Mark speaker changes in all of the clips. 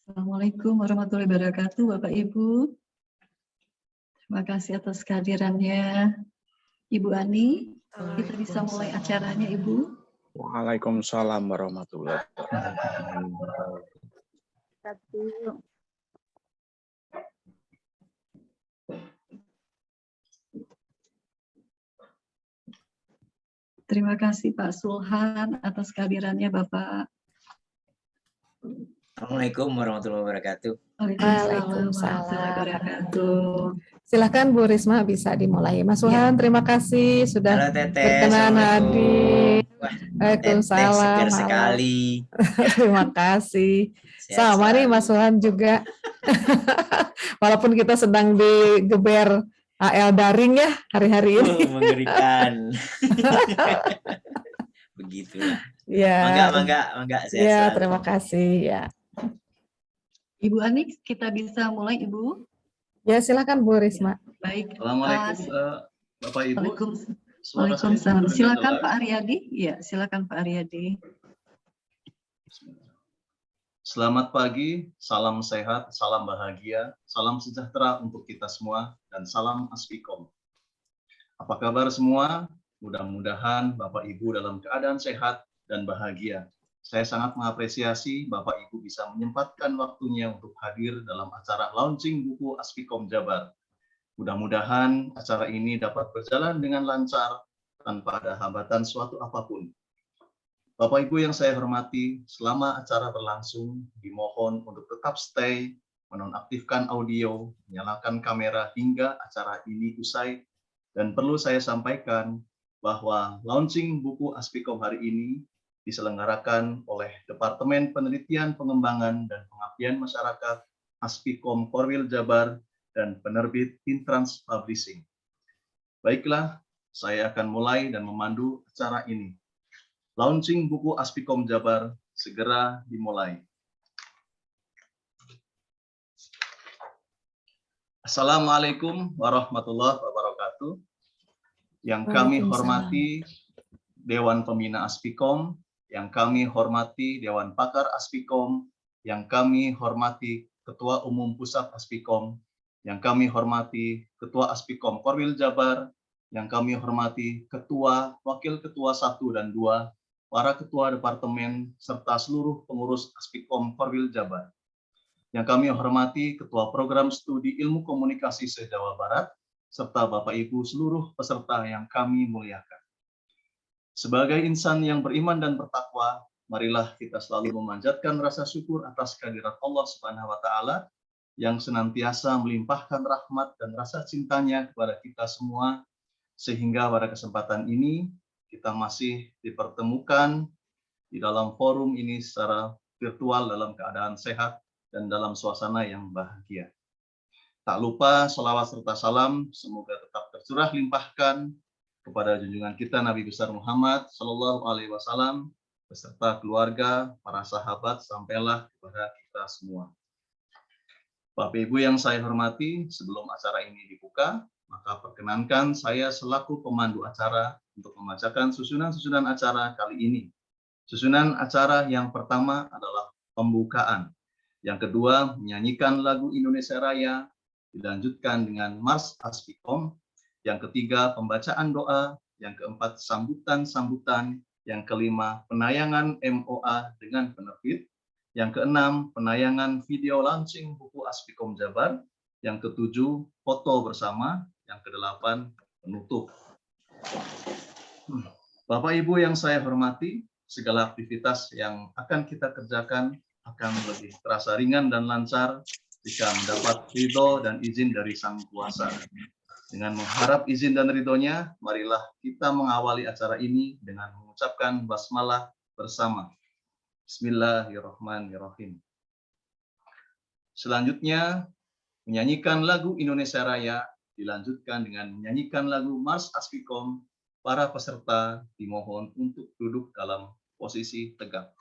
Speaker 1: Assalamualaikum warahmatullahi wabarakatuh, Bapak Ibu. Terima kasih atas kehadirannya Ibu Ani. Kita bisa mulai acaranya, Ibu.
Speaker 2: Waalaikumsalam warahmatullahi wabarakatuh.
Speaker 1: Terima kasih Pak Sulhan atas kehadirannya Bapak.
Speaker 3: Assalamualaikum warahmatullahi wabarakatuh.
Speaker 1: Waalaikumsalam warahmatullahi wabarakatuh.
Speaker 4: Silakan Bu Risma bisa dimulai. Mas Sulhan, terima kasih sudah
Speaker 3: Halo Teteh,
Speaker 4: berkenan hadir.
Speaker 3: Wah,
Speaker 4: Waalaikumsalam.
Speaker 3: segar
Speaker 4: Halo.
Speaker 3: sekali.
Speaker 4: Terima kasih.
Speaker 3: Sehat
Speaker 4: Sama nih
Speaker 3: selalu.
Speaker 4: Mas Sulhan juga. Walaupun kita sedang digeber AL daring ya hari-hari ini.
Speaker 3: Mengerikan. Begitulah.
Speaker 4: Ya.
Speaker 3: Mangga, sehat
Speaker 4: Ya,
Speaker 3: selalu.
Speaker 4: terima kasih ya.
Speaker 1: Ibu Ani, kita bisa mulai Ibu.
Speaker 4: Ya, silakan Bu Risma.
Speaker 1: Baik.
Speaker 5: Assalamualaikum Bapak Ibu.
Speaker 1: Waalaikumsalam. Silakan Pak Aryadi. Ya, silakan Pak Aryadi.
Speaker 5: Selamat pagi, salam sehat, salam bahagia, salam sejahtera untuk kita semua, dan salam Aspikom. Apa kabar semua? Mudah-mudahan Bapak Ibu dalam keadaan sehat dan bahagia. Saya sangat mengapresiasi Bapak Ibu bisa menyempatkan waktunya untuk hadir dalam acara launching buku Aspikom Jabar. Mudah-mudahan acara ini dapat berjalan dengan lancar tanpa ada hambatan suatu apapun. Bapak Ibu yang saya hormati, selama acara berlangsung, dimohon untuk tetap stay, menonaktifkan audio, menyalakan kamera hingga acara ini usai. Dan perlu saya sampaikan bahwa launching buku Aspikom hari ini diselenggarakan oleh Departemen Penelitian Pengembangan dan Pengabdian Masyarakat Aspikom Korwil Jabar dan penerbit Intrans Publishing. Baiklah, saya akan mulai dan memandu acara ini. Launching buku Aspikom Jabar segera dimulai. Assalamualaikum warahmatullahi wabarakatuh. Yang kami hormati Dewan Pembina Aspikom, yang kami hormati Dewan Pakar Aspikom, yang kami hormati Ketua Umum Pusat Aspikom, yang kami hormati Ketua Aspikom Korwil Jabar, yang kami hormati Ketua, Wakil Ketua 1 dan 2, para Ketua Departemen, serta seluruh pengurus Aspikom Korwil Jabar. Yang kami hormati Ketua Program Studi Ilmu Komunikasi se-Jawa Barat, serta Bapak Ibu seluruh peserta yang kami muliakan. Sebagai insan yang beriman dan bertakwa, marilah kita selalu memanjatkan rasa syukur atas kehadirat Allah Subhanahu wa Ta'ala yang senantiasa melimpahkan rahmat dan rasa cintanya kepada kita semua, sehingga pada kesempatan ini kita masih dipertemukan di dalam forum ini secara virtual dalam keadaan sehat dan dalam suasana yang bahagia. Tak lupa sholawat serta salam semoga tetap tercurah limpahkan kepada junjungan kita Nabi besar Muhammad Sallallahu Alaihi Wasallam beserta keluarga, para sahabat, sampailah kepada kita semua. Bapak Ibu yang saya hormati, sebelum acara ini dibuka, maka perkenankan saya selaku pemandu acara untuk membacakan susunan-susunan acara kali ini. Susunan acara yang pertama adalah pembukaan. Yang kedua, menyanyikan lagu Indonesia Raya, dilanjutkan dengan Mars Aspikom. Yang ketiga, pembacaan doa. Yang keempat, sambutan-sambutan. Yang kelima, penayangan MOA dengan penerbit. Yang keenam, penayangan video launching buku Aspikom Jabar. Yang ketujuh, foto bersama. Yang kedelapan, penutup. Bapak Ibu yang saya hormati, segala aktivitas yang akan kita kerjakan akan lebih terasa ringan dan lancar jika mendapat ridho dan izin dari Sang Kuasa. Dengan mengharap izin dan ridhonya, marilah kita mengawali acara ini dengan mengucapkan basmalah bersama. Bismillahirrahmanirrahim. Selanjutnya, menyanyikan lagu Indonesia Raya, dilanjutkan dengan menyanyikan lagu Mars Aspikom. Para peserta dimohon untuk duduk dalam posisi tegak.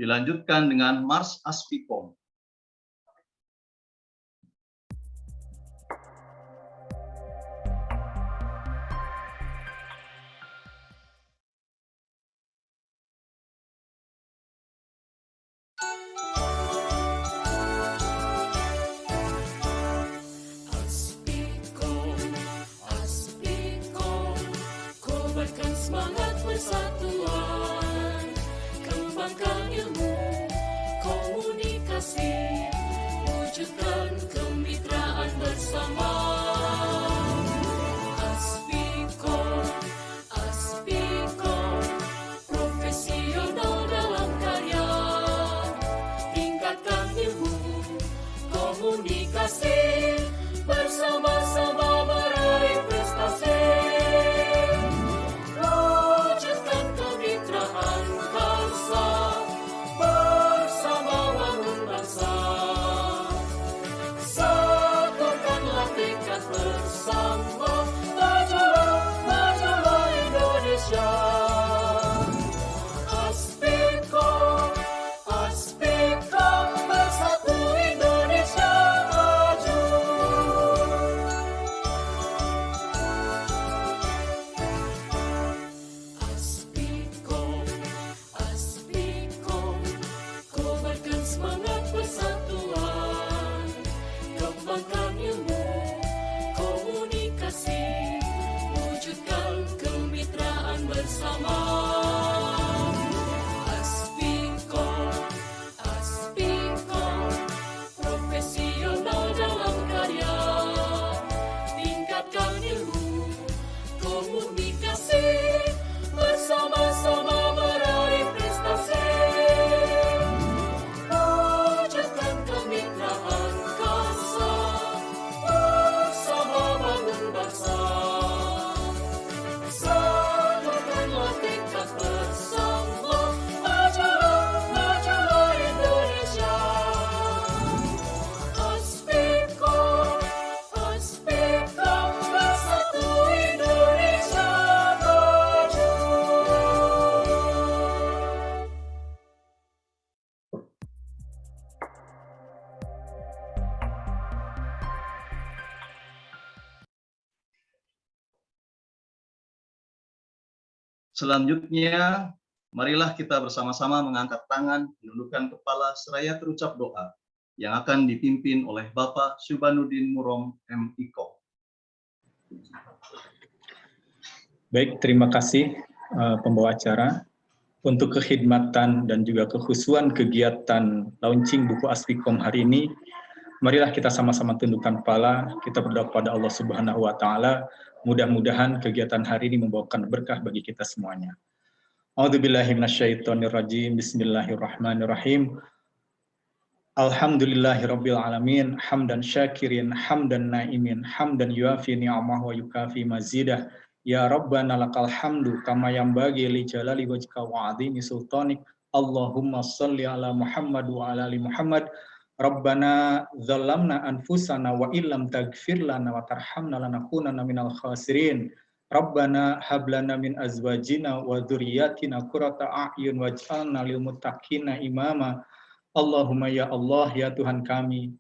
Speaker 5: Dilanjutkan dengan Mars Aspikom.
Speaker 6: Aspikom, Aspikom, kobarkan semangat persatuan, kembangkan ilmu, komunikasi, wujudkan kemitraan bersama. Aspikom, Aspikom, profesional dalam karya, tingkatkan ilmu, komunikasi, bersama-sama meraih prestasi. Wujudkan kemitraan bangsa, bersama bangun bangsa. Satukanlah tekad bersama, majulah, majulah Indonesia. Aspikom, Aspikom, bersatu Indonesia maju. Aspikom, Aspikom, kobarkan semangat persatuan, kembangkan ilmu, komunikasi, wujudkan kemitraan bersama. Aspikom, Aspikom, profesional dalam karya, tingkatkan ilmu, komunikasi, bersama-sama meraih prestasi. Wujudkan kemitraan bangsa, bersama bangun bangsa. Satukanlah tekad bersama, majulah, majulah Indonesia. Aspikom, Aspikom, bersatu Indonesia maju.
Speaker 5: Selanjutnya, marilah kita bersama-sama mengangkat tangan, menundukkan kepala seraya terucap doa yang akan dipimpin oleh Bapak Subhanuddin Murom M.Iko.
Speaker 7: Baik, terima kasih pembawa acara untuk kekhidmatan dan juga kekhusuan kegiatan launching buku Aspikom hari ini. Marilah kita sama-sama tundukkan kepala, kita berdoa kepada Allah Subhanahu wa taala. Mudah-mudahan kegiatan hari ini membawakan berkah bagi kita semuanya. A'udzubillahi minasyaitonirrajim. Bismillahirrahmanirrahim. Alhamdulillahirabbil alamin, hamdan syakirin, hamdan naimin, hamdan yuafi ni'amahu wa yukafi mazidah. Ya Rabbana lakal hamdu kama yanbaghi li jalali wajhika wa 'azimi sultanik. Allahumma shalli ala Muhammad wa ala ali Muhammad. Rabbana zalamna anfusana wa illam taghfir lana wa tarhamna lanakunanna minal khasirin. Rabbana hablana min azwajina wa dzurriyyatina qurrata a'yun waj'alna lil muttaqina imama. Allahumma ya Allah, ya Tuhan kami,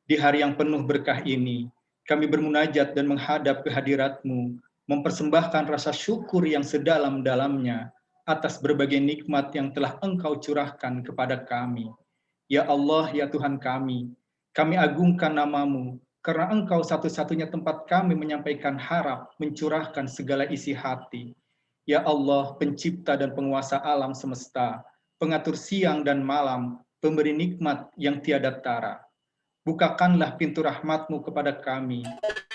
Speaker 7: di hari yang penuh berkah ini, kami bermunajat dan menghadap kehadirat-Mu, mempersembahkan rasa syukur yang sedalam-dalamnya atas berbagai nikmat yang telah Engkau curahkan kepada kami. Ya Allah, ya Tuhan kami agungkan nama-Mu, karena Engkau satu-satunya tempat kami menyampaikan harap, mencurahkan segala isi hati. Ya Allah, pencipta dan penguasa alam semesta, pengatur siang dan malam, pemberi nikmat yang tiada tara. Bukakanlah pintu rahmat-Mu kepada kami,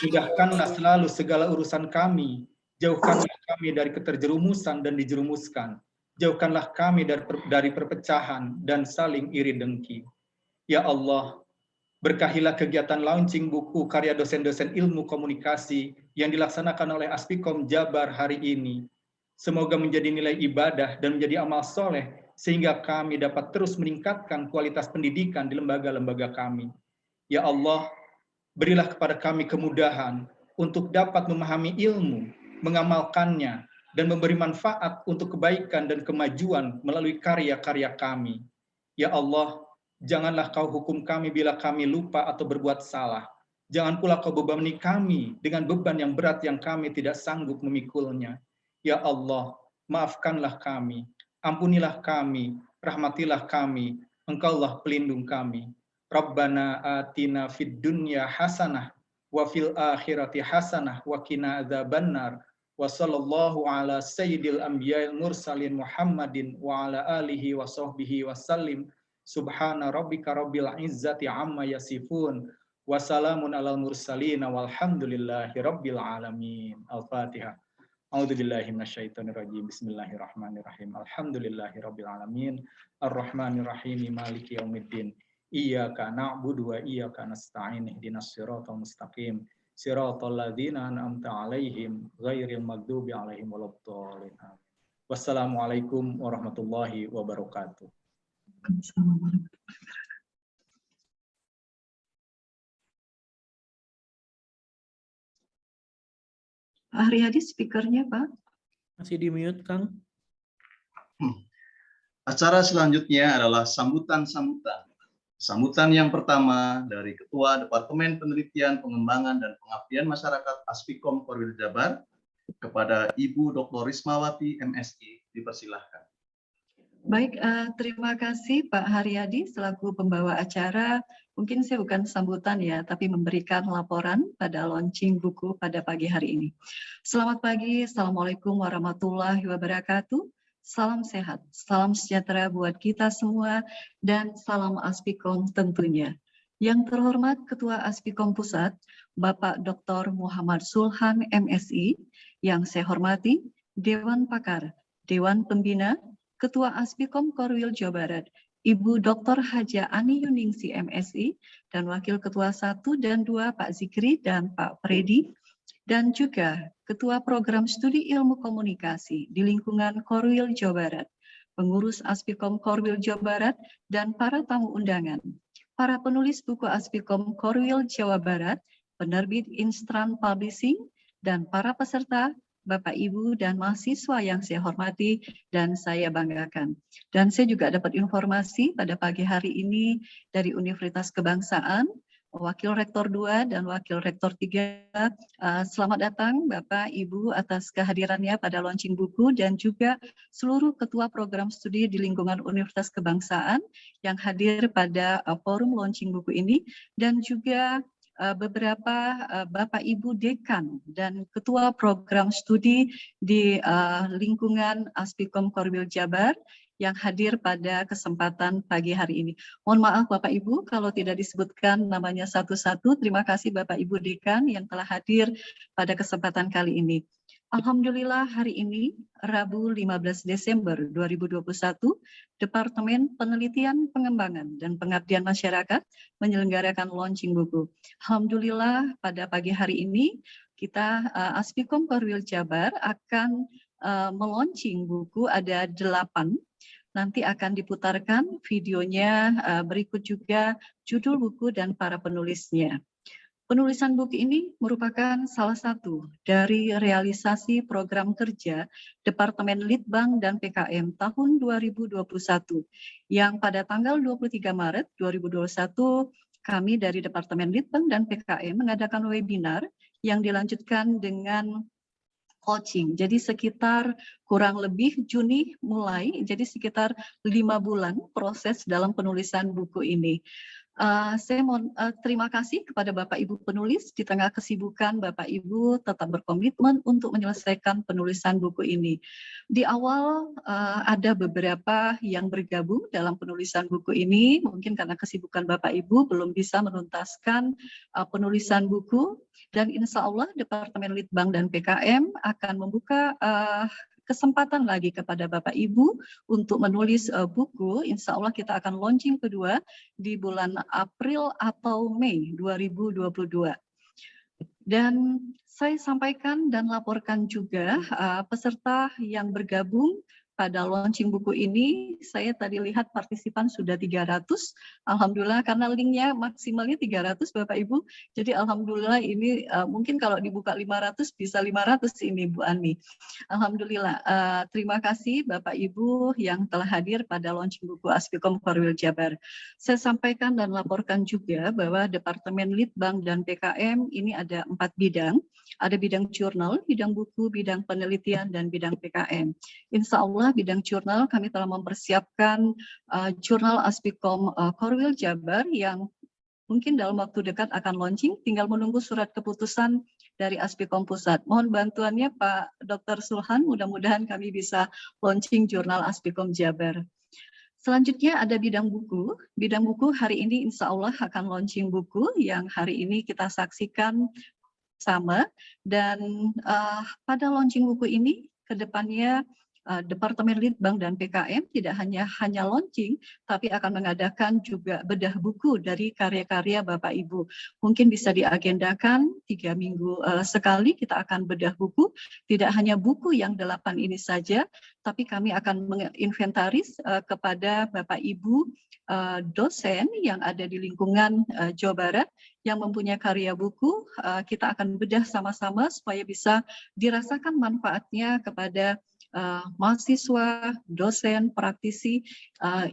Speaker 7: mudahkanlah selalu segala urusan kami, jauhkanlah kami dari keterjerumusan dan dijerumuskan. Jauhkanlah kami dari perpecahan dan saling iri dengki. Ya Allah, berkahilah kegiatan launching buku karya dosen-dosen ilmu komunikasi yang dilaksanakan oleh Aspikom Jabar hari ini. Semoga menjadi nilai ibadah dan menjadi amal soleh, sehingga kami dapat terus meningkatkan kualitas pendidikan di lembaga-lembaga kami. Ya Allah, berilah kepada kami kemudahan untuk dapat memahami ilmu, mengamalkannya, dan memberi manfaat untuk kebaikan dan kemajuan melalui karya-karya kami. Ya Allah, janganlah kau hukum kami bila kami lupa atau berbuat salah. Jangan pula kau bebani kami dengan beban yang berat yang kami tidak sanggup memikulnya. Ya Allah, maafkanlah kami, ampunilah kami, rahmatilah kami, Engkaulah pelindung kami. Rabbana atina fid dunya hasanah wa fil akhirati hasanah wa qina adzabannar. Wa sallallahu ala sayyidil anbiya'il mursalin Muhammadin wa ala alihi wa sahbihi wa sallim. Subhana rabbika rabbil izzati amma yasifun. Wassalamun alal mursalin walhamdulillahi rabbil alamin. Al-Fatihah. A'udzubillahi minasyaitonirrajim. Bismillahirrahmanirrahim. Alhamdulillahi rabbil alamin. Ar-Rahmanirrahim. Maliki yaumiddin. Iyyaka na'budu wa iyyaka nasta'in. Ihdinas siratal mustaqim. Siratal ladzina an'amta 'alaihim ghairil maghdubi 'alaihim waladdallin. Wassalamualaikum warahmatullahi wabarakatuh.
Speaker 1: Pak Haryadi, speakernya Pak.
Speaker 8: Masih di mute, Kang.
Speaker 5: Acara selanjutnya adalah sambutan-sambutan. Sambutan yang pertama dari Ketua Departemen Penelitian, Pengembangan, dan Pengabdian Masyarakat Aspikom Korwil Jabar kepada Ibu Dr. Rismawati, MSI. Dipersilahkan.
Speaker 1: Baik, terima kasih Pak Haryadi selaku pembawa acara. Mungkin saya bukan sambutan ya, tapi memberikan laporan pada launching buku pada pagi hari ini. Selamat pagi, Assalamualaikum warahmatullahi wabarakatuh. Salam sehat, salam sejahtera buat kita semua, dan salam Aspikom tentunya. Yang terhormat Ketua Aspikom Pusat, Bapak Dr. Muhammad Sulhan, MSI, yang saya hormati, Dewan Pakar, Dewan Pembina, Ketua Aspikom Korwil Jawa Barat, Ibu Dr. Haja Ani Yuningsi, MSI, dan Wakil Ketua 1 dan 2 Pak Zikri dan Pak Fredi, dan juga Ketua Program Studi Ilmu Komunikasi di lingkungan Korwil Jawa Barat, pengurus Aspikom Korwil Jawa Barat, dan para tamu undangan, para penulis buku Aspikom Korwil Jawa Barat, penerbit Instran Publishing, dan para peserta, Bapak, Ibu, dan mahasiswa yang saya hormati dan saya banggakan. Dan saya juga dapat informasi pada pagi hari ini dari Universitas Kebangsaan, Wakil Rektor 2 dan Wakil Rektor 3. Selamat datang Bapak, Ibu atas kehadirannya pada launching buku, dan juga seluruh Ketua Program Studi di lingkungan Universitas Kebangsaan yang hadir pada forum launching buku ini, dan juga beberapa Bapak Ibu Dekan dan Ketua Program Studi di lingkungan Aspikom Korwil Jabar yang hadir pada kesempatan pagi hari ini. Mohon maaf Bapak Ibu kalau tidak disebutkan namanya satu-satu. Terima kasih Bapak Ibu Dekan yang telah hadir pada kesempatan kali ini. Alhamdulillah hari ini, Rabu 15 Desember 2021, Departemen Penelitian, Pengembangan, dan Pengabdian Masyarakat menyelenggarakan launching buku. Alhamdulillah pada pagi hari ini, kita Aspikom Korwil Jabar akan melaunching buku, ada 8. Nanti akan diputarkan videonya, berikut juga judul buku dan para penulisnya. Penulisan buku ini merupakan salah satu dari realisasi program kerja Departemen Litbang dan PKM tahun 2021 yang pada tanggal 23 Maret 2021 kami dari Departemen Litbang dan PKM mengadakan webinar yang dilanjutkan dengan coaching. Jadi sekitar kurang lebih Juni mulai, jadi sekitar 5 bulan proses dalam penulisan buku ini. Saya mohon terima kasih kepada Bapak Ibu penulis, di tengah kesibukan Bapak Ibu tetap berkomitmen untuk menyelesaikan penulisan buku ini. Di awal ada beberapa yang bergabung dalam penulisan buku ini, mungkin karena kesibukan Bapak Ibu belum bisa menuntaskan penulisan buku, dan insya Allah Departemen Litbang dan PKM akan membuka kesempatan lagi kepada Bapak Ibu untuk menulis buku. Insya Allah kita akan launching kedua di bulan April atau Mei 2022. Dan saya sampaikan dan laporkan juga peserta yang bergabung pada launching buku ini, saya tadi lihat partisipan sudah 300. Alhamdulillah, karena linknya maksimalnya 300 Bapak Ibu. Jadi alhamdulillah ini mungkin kalau dibuka 500 bisa 500 ini Bu Ani. Alhamdulillah. Terima kasih Bapak Ibu yang telah hadir pada launching buku Aspikom Korwil Jabar. Saya sampaikan dan laporkan juga bahwa Departemen Litbang dan PKM ini ada 4 bidang. Ada bidang jurnal, bidang buku, bidang penelitian, dan bidang PKM. Insya Allah bidang jurnal kami telah mempersiapkan jurnal Aspikom Korwil Jabar yang mungkin dalam waktu dekat akan launching, tinggal menunggu surat keputusan dari Aspikom Pusat. Mohon bantuannya Pak Dr. Sulhan, mudah-mudahan kami bisa launching jurnal Aspikom Jabar. Selanjutnya ada bidang buku. Bidang buku hari ini insya Allah akan launching buku yang hari ini kita saksikan sama. Dan pada launching buku ini ke depannya Departemen Litbang dan PKM tidak hanya launching, tapi akan mengadakan juga bedah buku dari karya-karya Bapak Ibu. Mungkin bisa diagendakan 3 minggu sekali kita akan bedah buku. Tidak hanya buku yang 8 ini saja, tapi kami akan menginventaris kepada Bapak Ibu dosen yang ada di lingkungan Jawa Barat yang mempunyai karya buku. Kita akan bedah sama-sama supaya bisa dirasakan manfaatnya kepada mahasiswa, dosen, praktisi,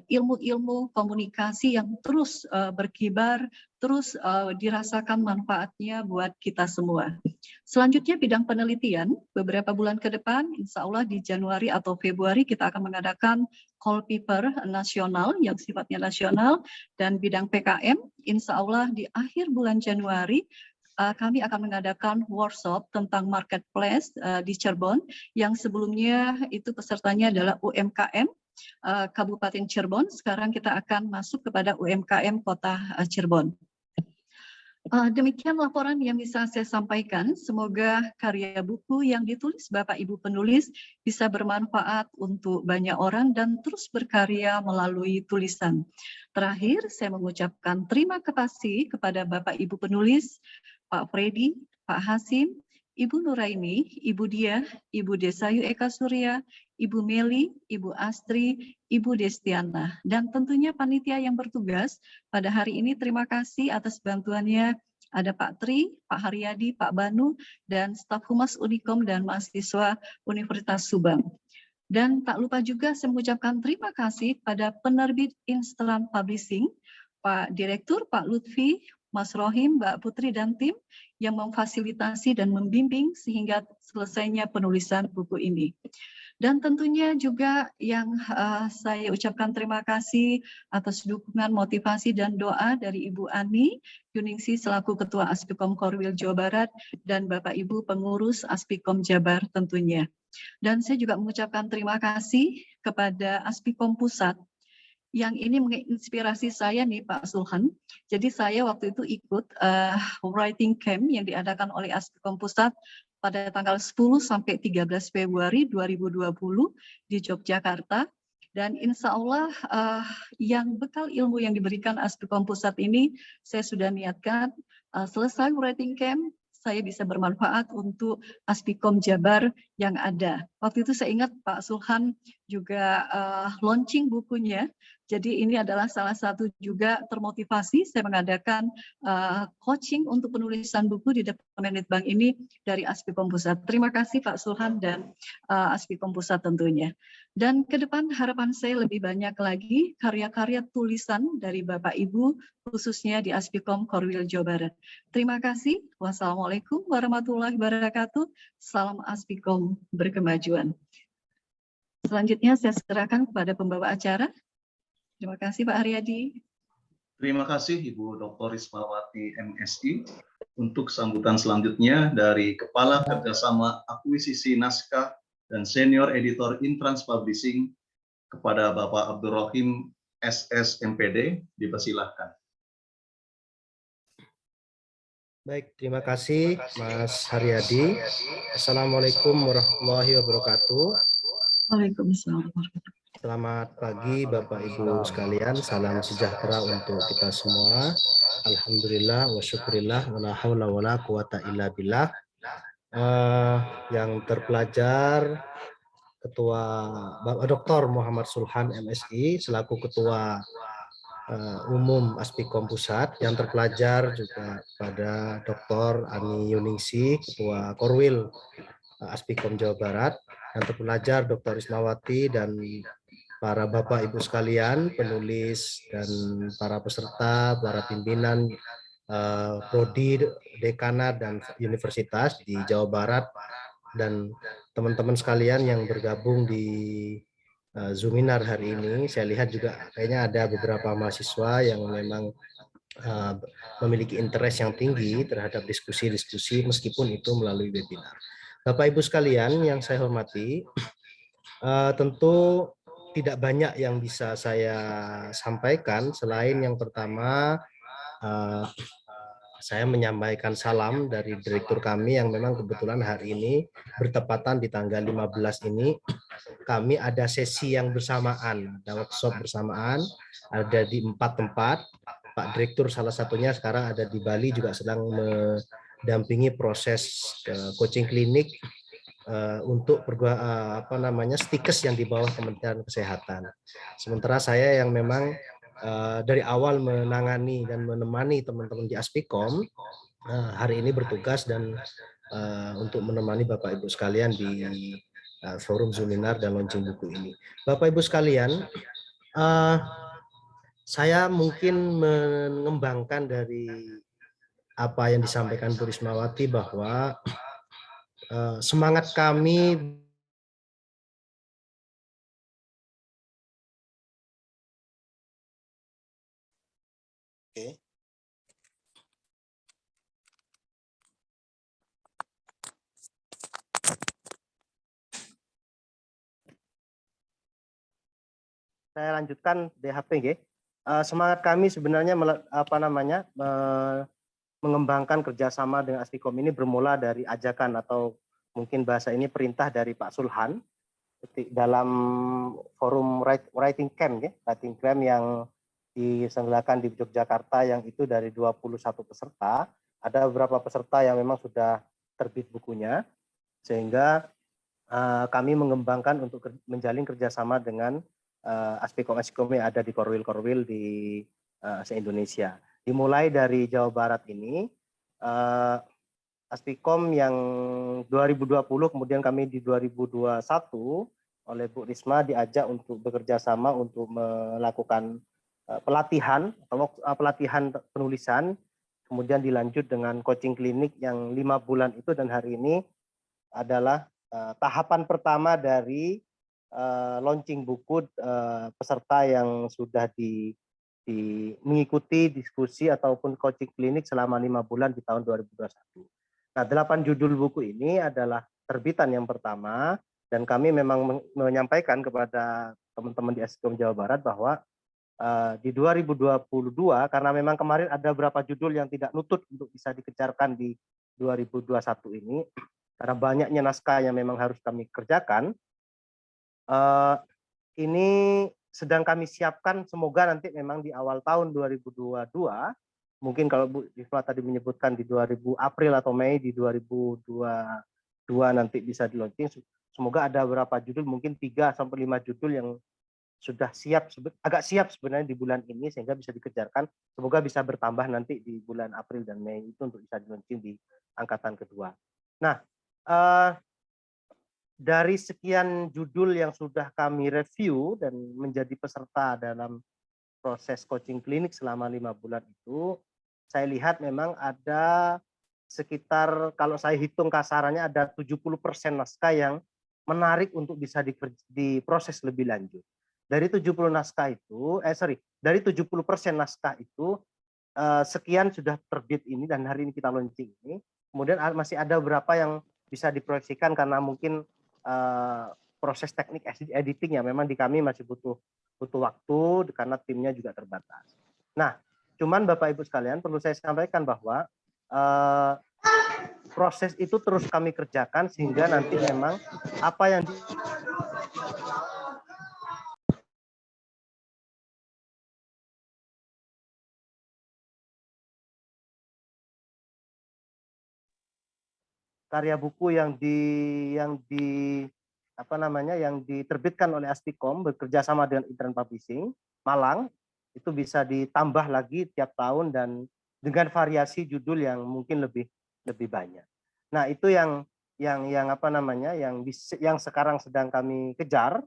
Speaker 1: ilmu-ilmu komunikasi yang terus berkibar, terus dirasakan manfaatnya buat kita semua. Selanjutnya bidang penelitian, beberapa bulan ke depan, insya Allah di Januari atau Februari kita akan mengadakan call paper nasional yang sifatnya nasional, dan bidang PKM, insya Allah di akhir bulan Januari, kami akan mengadakan workshop tentang marketplace di Cirebon, yang sebelumnya itu pesertanya adalah UMKM Kabupaten Cirebon, sekarang kita akan masuk kepada UMKM Kota Cirebon. Demikian laporan yang bisa saya sampaikan. Semoga karya buku yang ditulis Bapak Ibu penulis bisa bermanfaat untuk banyak orang dan terus berkarya melalui tulisan. Terakhir, saya mengucapkan terima kasih kepada Bapak Ibu penulis, Pak Freddy, Pak Hasim, Ibu Nuraini, Ibu Diah, Ibu Desayu Eka Surya, Ibu Meli, Ibu Astri, Ibu Destiana, dan tentunya panitia yang bertugas pada hari ini. Terima kasih atas bantuannya. Ada Pak Tri, Pak Haryadi, Pak Banu, dan staf Humas Unikom dan mahasiswa Universitas Subang. Dan tak lupa juga saya mengucapkan terima kasih pada penerbit Instant Publishing, Pak Direktur, Pak Lutfi, Mas Rohim, Mbak Putri, dan tim yang memfasilitasi dan membimbing sehingga selesainya penulisan buku ini. Dan tentunya juga yang saya ucapkan terima kasih atas dukungan, motivasi, dan doa dari Ibu Ani Yuningsi selaku Ketua Aspikom Korwil Jawa Barat dan Bapak Ibu pengurus Aspikom Jabar tentunya. Dan saya juga mengucapkan terima kasih kepada Aspikom Pusat yang ini menginspirasi saya nih Pak Sulhan. Jadi saya waktu itu ikut writing camp yang diadakan oleh Aspikom Pusat pada tanggal 10 sampai 13 Februari 2020 di Yogyakarta. Dan insya Allah yang bekal ilmu yang diberikan Aspikom Pusat ini saya sudah niatkan selesai writing camp saya bisa bermanfaat untuk Aspikom Jabar yang ada. Waktu itu saya ingat Pak Sulhan juga launching bukunya. Jadi ini adalah salah satu juga termotivasi saya mengadakan coaching untuk penulisan buku di Departemen Litbang ini dari Aspikom Pusat. Terima kasih Pak Sulhan dan Aspikom Pusat tentunya. Dan ke depan harapan saya lebih banyak lagi karya-karya tulisan dari Bapak Ibu khususnya di Aspikom Korwil Jawa Barat. Terima kasih. Wassalamualaikum warahmatullahi wabarakatuh. Salam Aspikom berkemajuan. Selanjutnya saya serahkan kepada pembawa acara. Terima kasih Pak Haryadi.
Speaker 5: Terima kasih Ibu Dr. Rismawati MSI. Untuk sambutan selanjutnya dari Kepala Kerjasama Akuisisi Naskah dan Senior Editor Intrans Publishing kepada Bapak Abdurrahim SS MPD, dipersilahkan.
Speaker 9: Baik, terima kasih Mas Haryadi. Assalamualaikum warahmatullahi wabarakatuh.
Speaker 1: Waalaikumsalam.
Speaker 9: Selamat pagi Bapak Ibu sekalian, salam sejahtera untuk kita semua. Alhamdulillah wa syukurillah wa la haula wa la quwata illa billah. Yang terpelajar, Ketua Bapak Dr. Muhammad Sulhan MSI selaku Ketua Umum Aspikom Pusat, yang terpelajar juga pada Dr. Ani Yuningsi, Ketua Korwil Aspikom Jawa Barat, yang terpelajar Dr. Ismawati, dan para Bapak Ibu sekalian, penulis dan para peserta, para pimpinan prodi, dekanat, dan universitas di Jawa Barat, dan teman-teman sekalian yang bergabung di Zoominar hari ini. Saya lihat juga kayaknya ada beberapa mahasiswa yang memang memiliki interest yang tinggi terhadap diskusi-diskusi meskipun itu melalui webinar. Bapak Ibu sekalian yang saya hormati, tentu tidak banyak yang bisa saya sampaikan selain yang pertama, saya menyampaikan salam dari direktur kami yang memang kebetulan hari ini bertepatan di tanggal 15 ini kami ada sesi yang bersamaan, ada workshop bersamaan, ada di 4 tempat. Pak Direktur salah satunya sekarang ada di Bali juga sedang mendampingi proses coaching klinik untuk stikes yang di bawah Kementerian Kesehatan. Sementara saya yang memang dari awal menangani dan menemani teman-teman di Aspikom, hari ini bertugas dan untuk menemani Bapak Ibu sekalian di forum Zoominar dan launching buku ini. Bapak Ibu sekalian, saya mungkin mengembangkan dari apa yang disampaikan Bu Rismawati bahwa semangat kami saya lanjutkan DHP. Semangat kami sebenarnya mengembangkan kerjasama dengan Aspikom ini bermula dari ajakan atau mungkin bahasa ini perintah dari Pak Sulhan dalam forum writing camp yang diselenggarakan di Yogyakarta, yang itu dari 21 peserta. Ada beberapa peserta yang memang sudah terbit bukunya, sehingga kami mengembangkan untuk menjalin kerjasama dengan Aspikom yang ada di Korwil di se-Indonesia. Dimulai dari Jawa Barat ini, Aspikom yang 2020, kemudian kami di 2021 oleh Bu Risma diajak untuk bekerja sama untuk melakukan pelatihan penulisan, kemudian dilanjut dengan coaching klinik yang 5 bulan itu, dan hari ini adalah tahapan pertama dari launching buku peserta yang sudah mengikuti diskusi ataupun coaching klinik selama 5 bulan di tahun 2021. Nah, 8 judul buku ini adalah terbitan yang pertama, dan kami memang menyampaikan kepada teman-teman di Aspikom Jawa Barat bahwa di 2022, karena memang kemarin ada beberapa judul yang tidak nutut untuk bisa dikejarkan di 2021 ini, karena banyaknya naskah yang memang harus kami kerjakan, ini sedang kami siapkan, semoga nanti memang di awal tahun 2022, mungkin kalau Bu Risma tadi menyebutkan di April atau Mei di 2022 nanti bisa di launching. Semoga ada beberapa judul, mungkin 3 sampai 5 judul yang sudah siap, agak siap sebenarnya di bulan ini, sehingga bisa dikejarkan. Semoga bisa bertambah nanti di bulan April dan Mei itu untuk bisa di launching di angkatan kedua. Nah, dari sekian judul yang sudah kami review dan menjadi peserta dalam proses coaching klinik selama 5 bulan itu, saya lihat memang ada sekitar, kalau saya hitung kasarannya, ada 70% naskah yang menarik untuk bisa diproses lebih lanjut. Dari 70% naskah itu, sekian sudah terbit ini dan hari ini kita launching ini. Kemudian masih ada beberapa yang bisa diproyeksikan karena mungkin proses teknik editing ya memang di kami masih butuh waktu karena timnya juga terbatas. Nah, cuman Bapak Ibu sekalian perlu saya sampaikan bahwa proses itu terus kami kerjakan sehingga nanti memang apa yang karya buku yang yang diterbitkan oleh Aspikom bekerja sama dengan Intern Publishing Malang itu bisa ditambah lagi tiap tahun dan dengan variasi judul yang mungkin lebih banyak. Nah, itu yang sekarang sedang kami kejar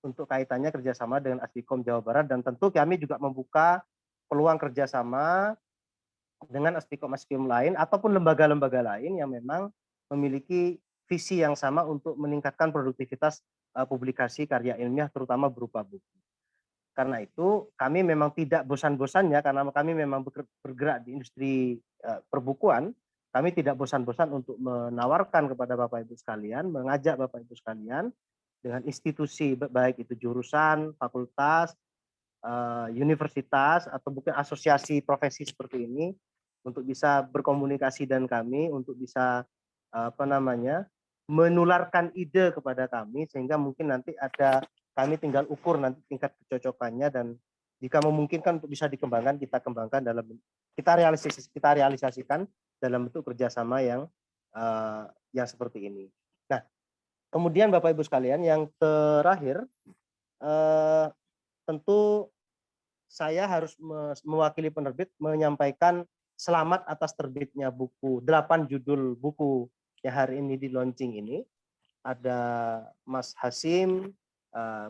Speaker 9: untuk kaitannya kerjasama dengan Aspikom Jawa Barat, dan tentu kami juga membuka peluang kerjasama dengan Aspikom lain ataupun lembaga-lembaga lain yang memang memiliki visi yang sama untuk meningkatkan produktivitas publikasi karya ilmiah terutama berupa buku. Karena itu kami memang tidak bosan-bosannya, karena kami memang bergerak di industri perbukuan, kami tidak bosan-bosan untuk menawarkan kepada Bapak Ibu sekalian, mengajak Bapak Ibu sekalian dengan institusi baik itu jurusan, fakultas, universitas atau mungkin asosiasi profesi seperti ini untuk bisa berkomunikasi dan kami untuk bisa menularkan ide kepada kami, sehingga mungkin nanti kami tinggal ukur nanti tingkat kecocokannya, dan jika memungkinkan untuk bisa dikembangkan, kita kembangkan kita realisasikan dalam bentuk kerjasama yang seperti ini. Nah, kemudian Bapak Ibu sekalian, yang terakhir tentu saya harus mewakili penerbit menyampaikan selamat atas terbitnya buku 8 judul buku yang hari ini di launching ini. Ada Mas Hasim,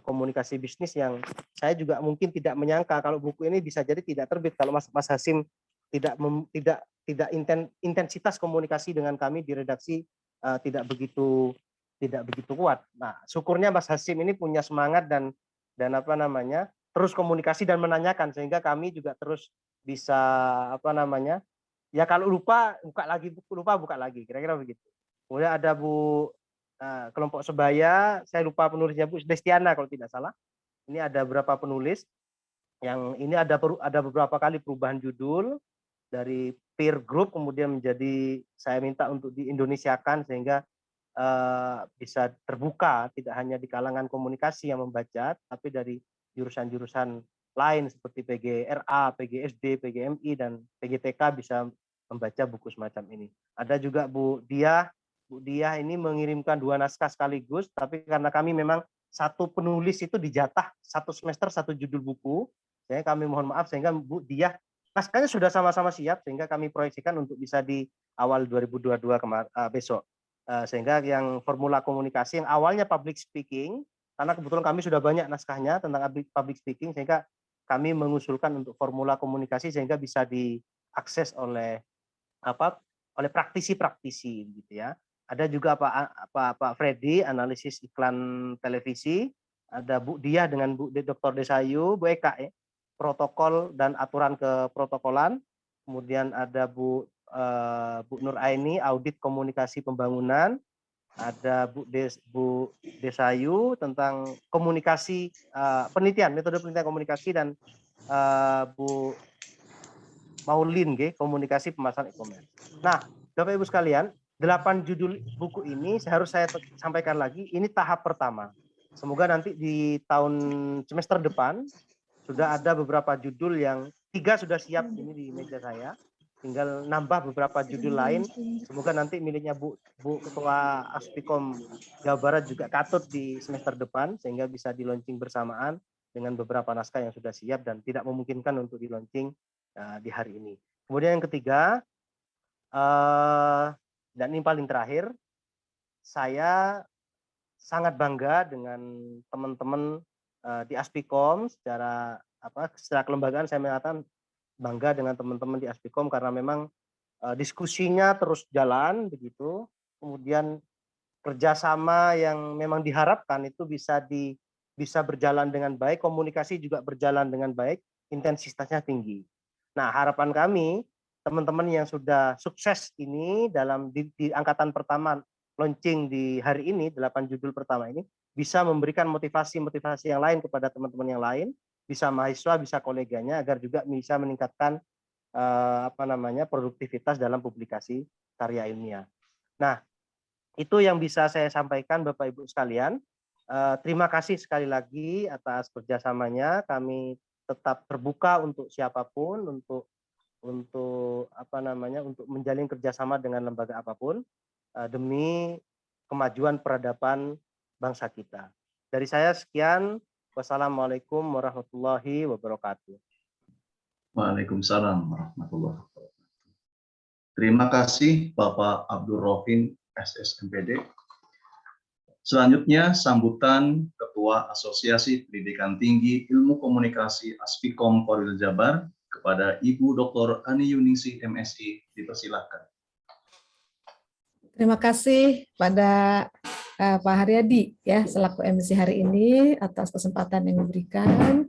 Speaker 9: komunikasi bisnis, yang saya juga mungkin tidak menyangka kalau buku ini bisa jadi tidak terbit kalau Mas Hasim tidak intensitas komunikasi dengan kami di redaksi tidak begitu kuat. Nah, syukurnya Mas Hasim ini punya semangat dan terus komunikasi dan menanyakan, sehingga kami juga terus bisa ya kalau lupa buka lagi, kira-kira begitu. Kemudian ada Bu kelompok sebaya, saya lupa penulisnya Bu Destiana kalau tidak salah. Ini ada berapa penulis yang ini ada beberapa kali perubahan judul dari peer group kemudian menjadi saya minta untuk diindonesiakan sehingga bisa terbuka tidak hanya di kalangan komunikasi yang membaca, tapi dari jurusan-jurusan lain seperti PGRA, PGSD, PGMI, dan PGTK bisa membaca buku semacam ini. Ada juga Bu Diah ini mengirimkan 2 naskah sekaligus, tapi karena kami memang satu penulis itu dijatah satu semester satu judul buku, sehingga kami mohon maaf, sehingga Bu Diah naskahnya sudah sama-sama siap, sehingga kami proyeksikan untuk bisa di awal 2022 besok. Sehingga yang formula komunikasi yang awalnya public speaking, karena kebetulan kami sudah banyak naskahnya tentang public speaking, sehingga kami mengusulkan untuk formula komunikasi sehingga bisa diakses oleh praktisi-praktisi gitu ya. Ada juga Pak Freddy, analisis iklan televisi, ada Bu Diah dengan Bu Dr. Desayu, Bu Eka protokol dan aturan keprotokolan, kemudian ada Bu Nur Aini, audit komunikasi pembangunan, ada Bu Desayu tentang komunikasi penelitian, metode penelitian komunikasi, dan Bu Maulin komunikasi pemasaran e-commerce. Nah, Bapak Ibu sekalian, 8 judul buku ini harus saya sampaikan lagi, ini tahap pertama. Semoga nanti di tahun semester depan sudah ada beberapa judul yang 3 sudah siap ini di meja saya. Tinggal nambah beberapa judul lain. Semoga nanti miliknya Bu Ketua Aspikom Jawa Barat juga katut di semester depan sehingga bisa di launching bersamaan dengan beberapa naskah yang sudah siap dan tidak memungkinkan untuk di launching di hari ini. Kemudian yang ketiga, dan ini paling terakhir, saya sangat bangga dengan teman-teman di Aspikom secara kelembagaan. Saya mengatakan bangga dengan teman-teman di Aspikom karena memang diskusinya terus jalan begitu. Kemudian kerjasama yang memang diharapkan itu bisa berjalan dengan baik, komunikasi juga berjalan dengan baik, intensitasnya tinggi. Nah, harapan kami teman-teman yang sudah sukses ini dalam di angkatan pertama launching di hari ini 8 judul pertama ini bisa memberikan motivasi yang lain kepada teman-teman yang lain, bisa mahasiswa, bisa koleganya, agar juga bisa meningkatkan produktivitas dalam publikasi karya ilmiah. Nah, itu yang bisa saya sampaikan Bapak Ibu sekalian. Terima kasih sekali lagi atas kerjasamanya. Kami tetap terbuka untuk siapapun, untuk menjalin kerjasama dengan lembaga apapun demi kemajuan peradaban bangsa kita. Dari saya sekian. Wassalamualaikum warahmatullahi wabarakatuh.
Speaker 5: Waalaikumsalam warahmatullahi wabarakatuh. Terima kasih Bapak Abdul Rohim, SSMPD. Selanjutnya sambutan Ketua Asosiasi Pendidikan Tinggi Ilmu Komunikasi Aspikom Korwil Jabar kepada Ibu Dr. Ani Yuningsih, MSI, dipersilahkan.
Speaker 4: Terima kasih pada Pak Haryadi ya selaku MC hari ini atas kesempatan yang diberikan.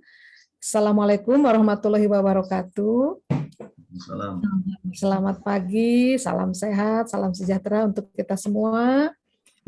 Speaker 4: Assalamualaikum warahmatullahi wabarakatuh.
Speaker 5: Salam.
Speaker 4: Selamat pagi, salam sehat, salam sejahtera untuk kita semua.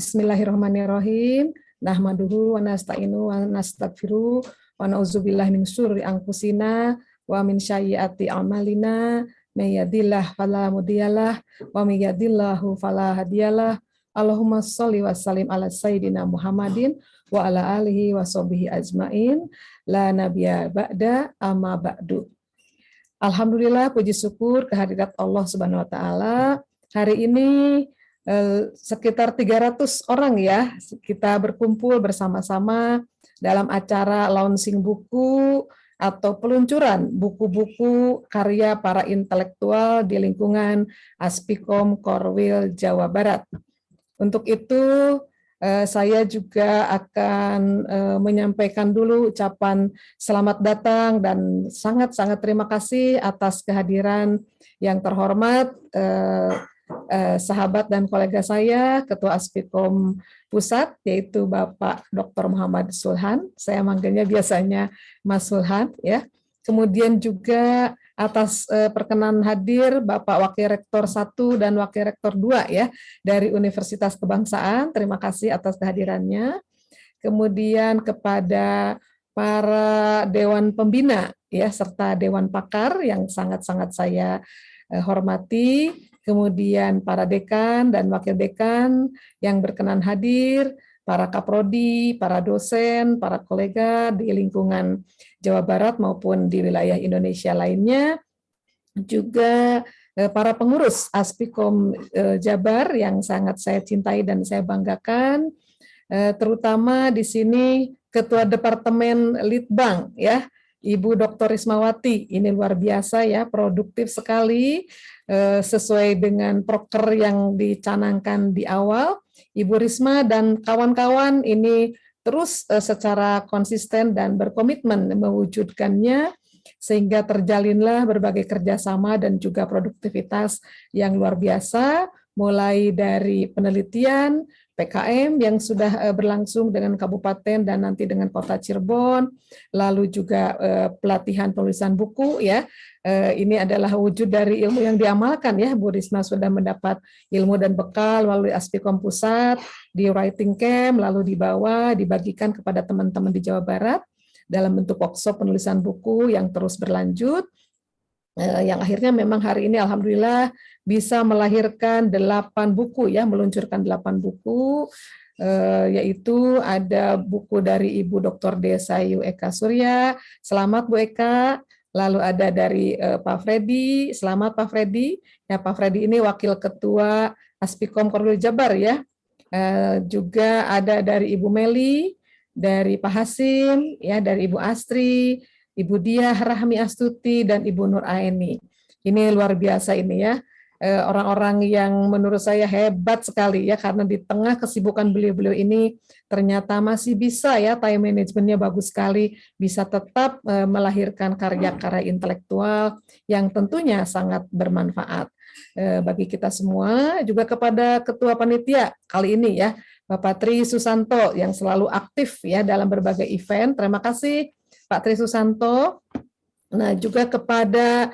Speaker 4: Bismillahirrahmanirrahim. Nahmaduhu wa nasta'inu wa nastaghfiruh wa na'udzubillahi min syururi anfusina wa min sayyiati a'malina. May yahdihillahu fala mudhiyalah wa may yudhlilhu fala hadiyalah. Allahumma sholli wa sallim ala sayyidina Muhammadin wa ala alihi wa sahbihi ajmain. La nabiyya ba'da amma ba'du. Alhamdulillah, puji syukur kehadirat Allah Subhanahu wa taala. Hari ini sekitar 300 orang ya, kita berkumpul bersama-sama dalam acara launching buku atau peluncuran buku-buku karya para intelektual di lingkungan Aspikom Korwil Jawa Barat. Untuk itu saya juga akan menyampaikan dulu ucapan selamat datang dan sangat-sangat terima kasih atas kehadiran yang terhormat sahabat dan kolega saya, Ketua Aspikom Pusat, yaitu Bapak Dr. Muhammad Sulhan. Saya manggilnya biasanya Mas Sulhan, ya. Kemudian juga atas perkenan hadir Bapak Wakil Rektor 1 dan Wakil Rektor 2 ya dari Universitas Kebangsaan. Terima kasih atas kehadirannya. Kemudian kepada para dewan pembina ya serta dewan pakar yang sangat-sangat saya hormati. Kemudian para dekan dan wakil dekan yang berkenan hadir, para kaprodi, para dosen, para kolega di lingkungan Jawa Barat maupun di wilayah Indonesia lainnya, juga para pengurus Aspikom Jabar yang sangat saya cintai dan saya banggakan, terutama di sini Ketua Departemen Litbang ya, Ibu Dr. Rismawati, ini luar biasa ya, produktif sekali sesuai dengan proker yang dicanangkan di awal. Ibu Risma dan kawan-kawan ini terus secara konsisten dan berkomitmen mewujudkannya sehingga terjalinlah berbagai kerjasama dan juga produktivitas yang luar biasa, mulai dari penelitian, PKM yang sudah berlangsung dengan kabupaten dan nanti dengan kota Cirebon, lalu juga pelatihan penulisan buku ya. Ini adalah wujud dari ilmu yang diamalkan ya. Bu Risma sudah mendapat ilmu dan bekal melalui Aspikom Pusat di writing camp, lalu dibawa dibagikan kepada teman-teman di Jawa Barat dalam bentuk workshop penulisan buku yang terus berlanjut. Yang akhirnya memang hari ini alhamdulillah bisa melahirkan 8 buku ya, meluncurkan 8 buku, yaitu ada buku dari Ibu Dr. Desayu Eka Surya, selamat Bu Eka, lalu ada dari Pak Freddy, selamat Pak Freddy, ya Pak Freddy ini Wakil Ketua Aspikom Korwil Jabar ya, juga ada dari Ibu Meli, dari Pak Hasim, ya dari Ibu Astri, Ibu Diah Rahmi Astuti, dan Ibu Nur Aini. Ini luar biasa ini ya, orang-orang yang menurut saya hebat sekali ya, karena di tengah kesibukan beliau-beliau ini ternyata masih bisa ya, time managementnya bagus sekali, bisa tetap melahirkan karya-karya intelektual yang tentunya sangat bermanfaat bagi kita semua. Juga kepada Ketua Panitia kali ini ya, Bapak Tri Susanto yang selalu aktif ya dalam berbagai event. Terima kasih Pak Tri Susanto. Nah, juga kepada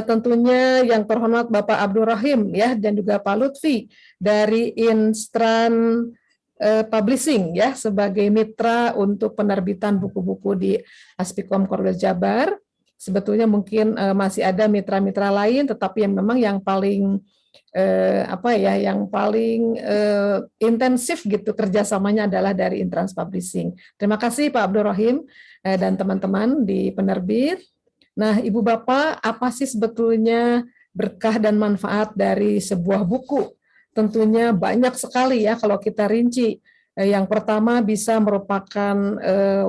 Speaker 4: tentunya yang terhormat Bapak Abdul Rahim ya, dan juga Pak Lutfi dari Instran Publishing ya, sebagai mitra untuk penerbitan buku-buku di Aspikom Korwil Jabar. Sebetulnya mungkin masih ada mitra-mitra lain, tetapi yang memang yang paling yang paling intensif gitu kerjasamanya adalah dari Intrans Publishing. Terima kasih Pak Abdul Rahim dan teman-teman di penerbit. Nah, Ibu Bapak, apa sih sebetulnya berkah dan manfaat dari sebuah buku? Tentunya banyak sekali ya kalau kita rinci. Yang pertama bisa merupakan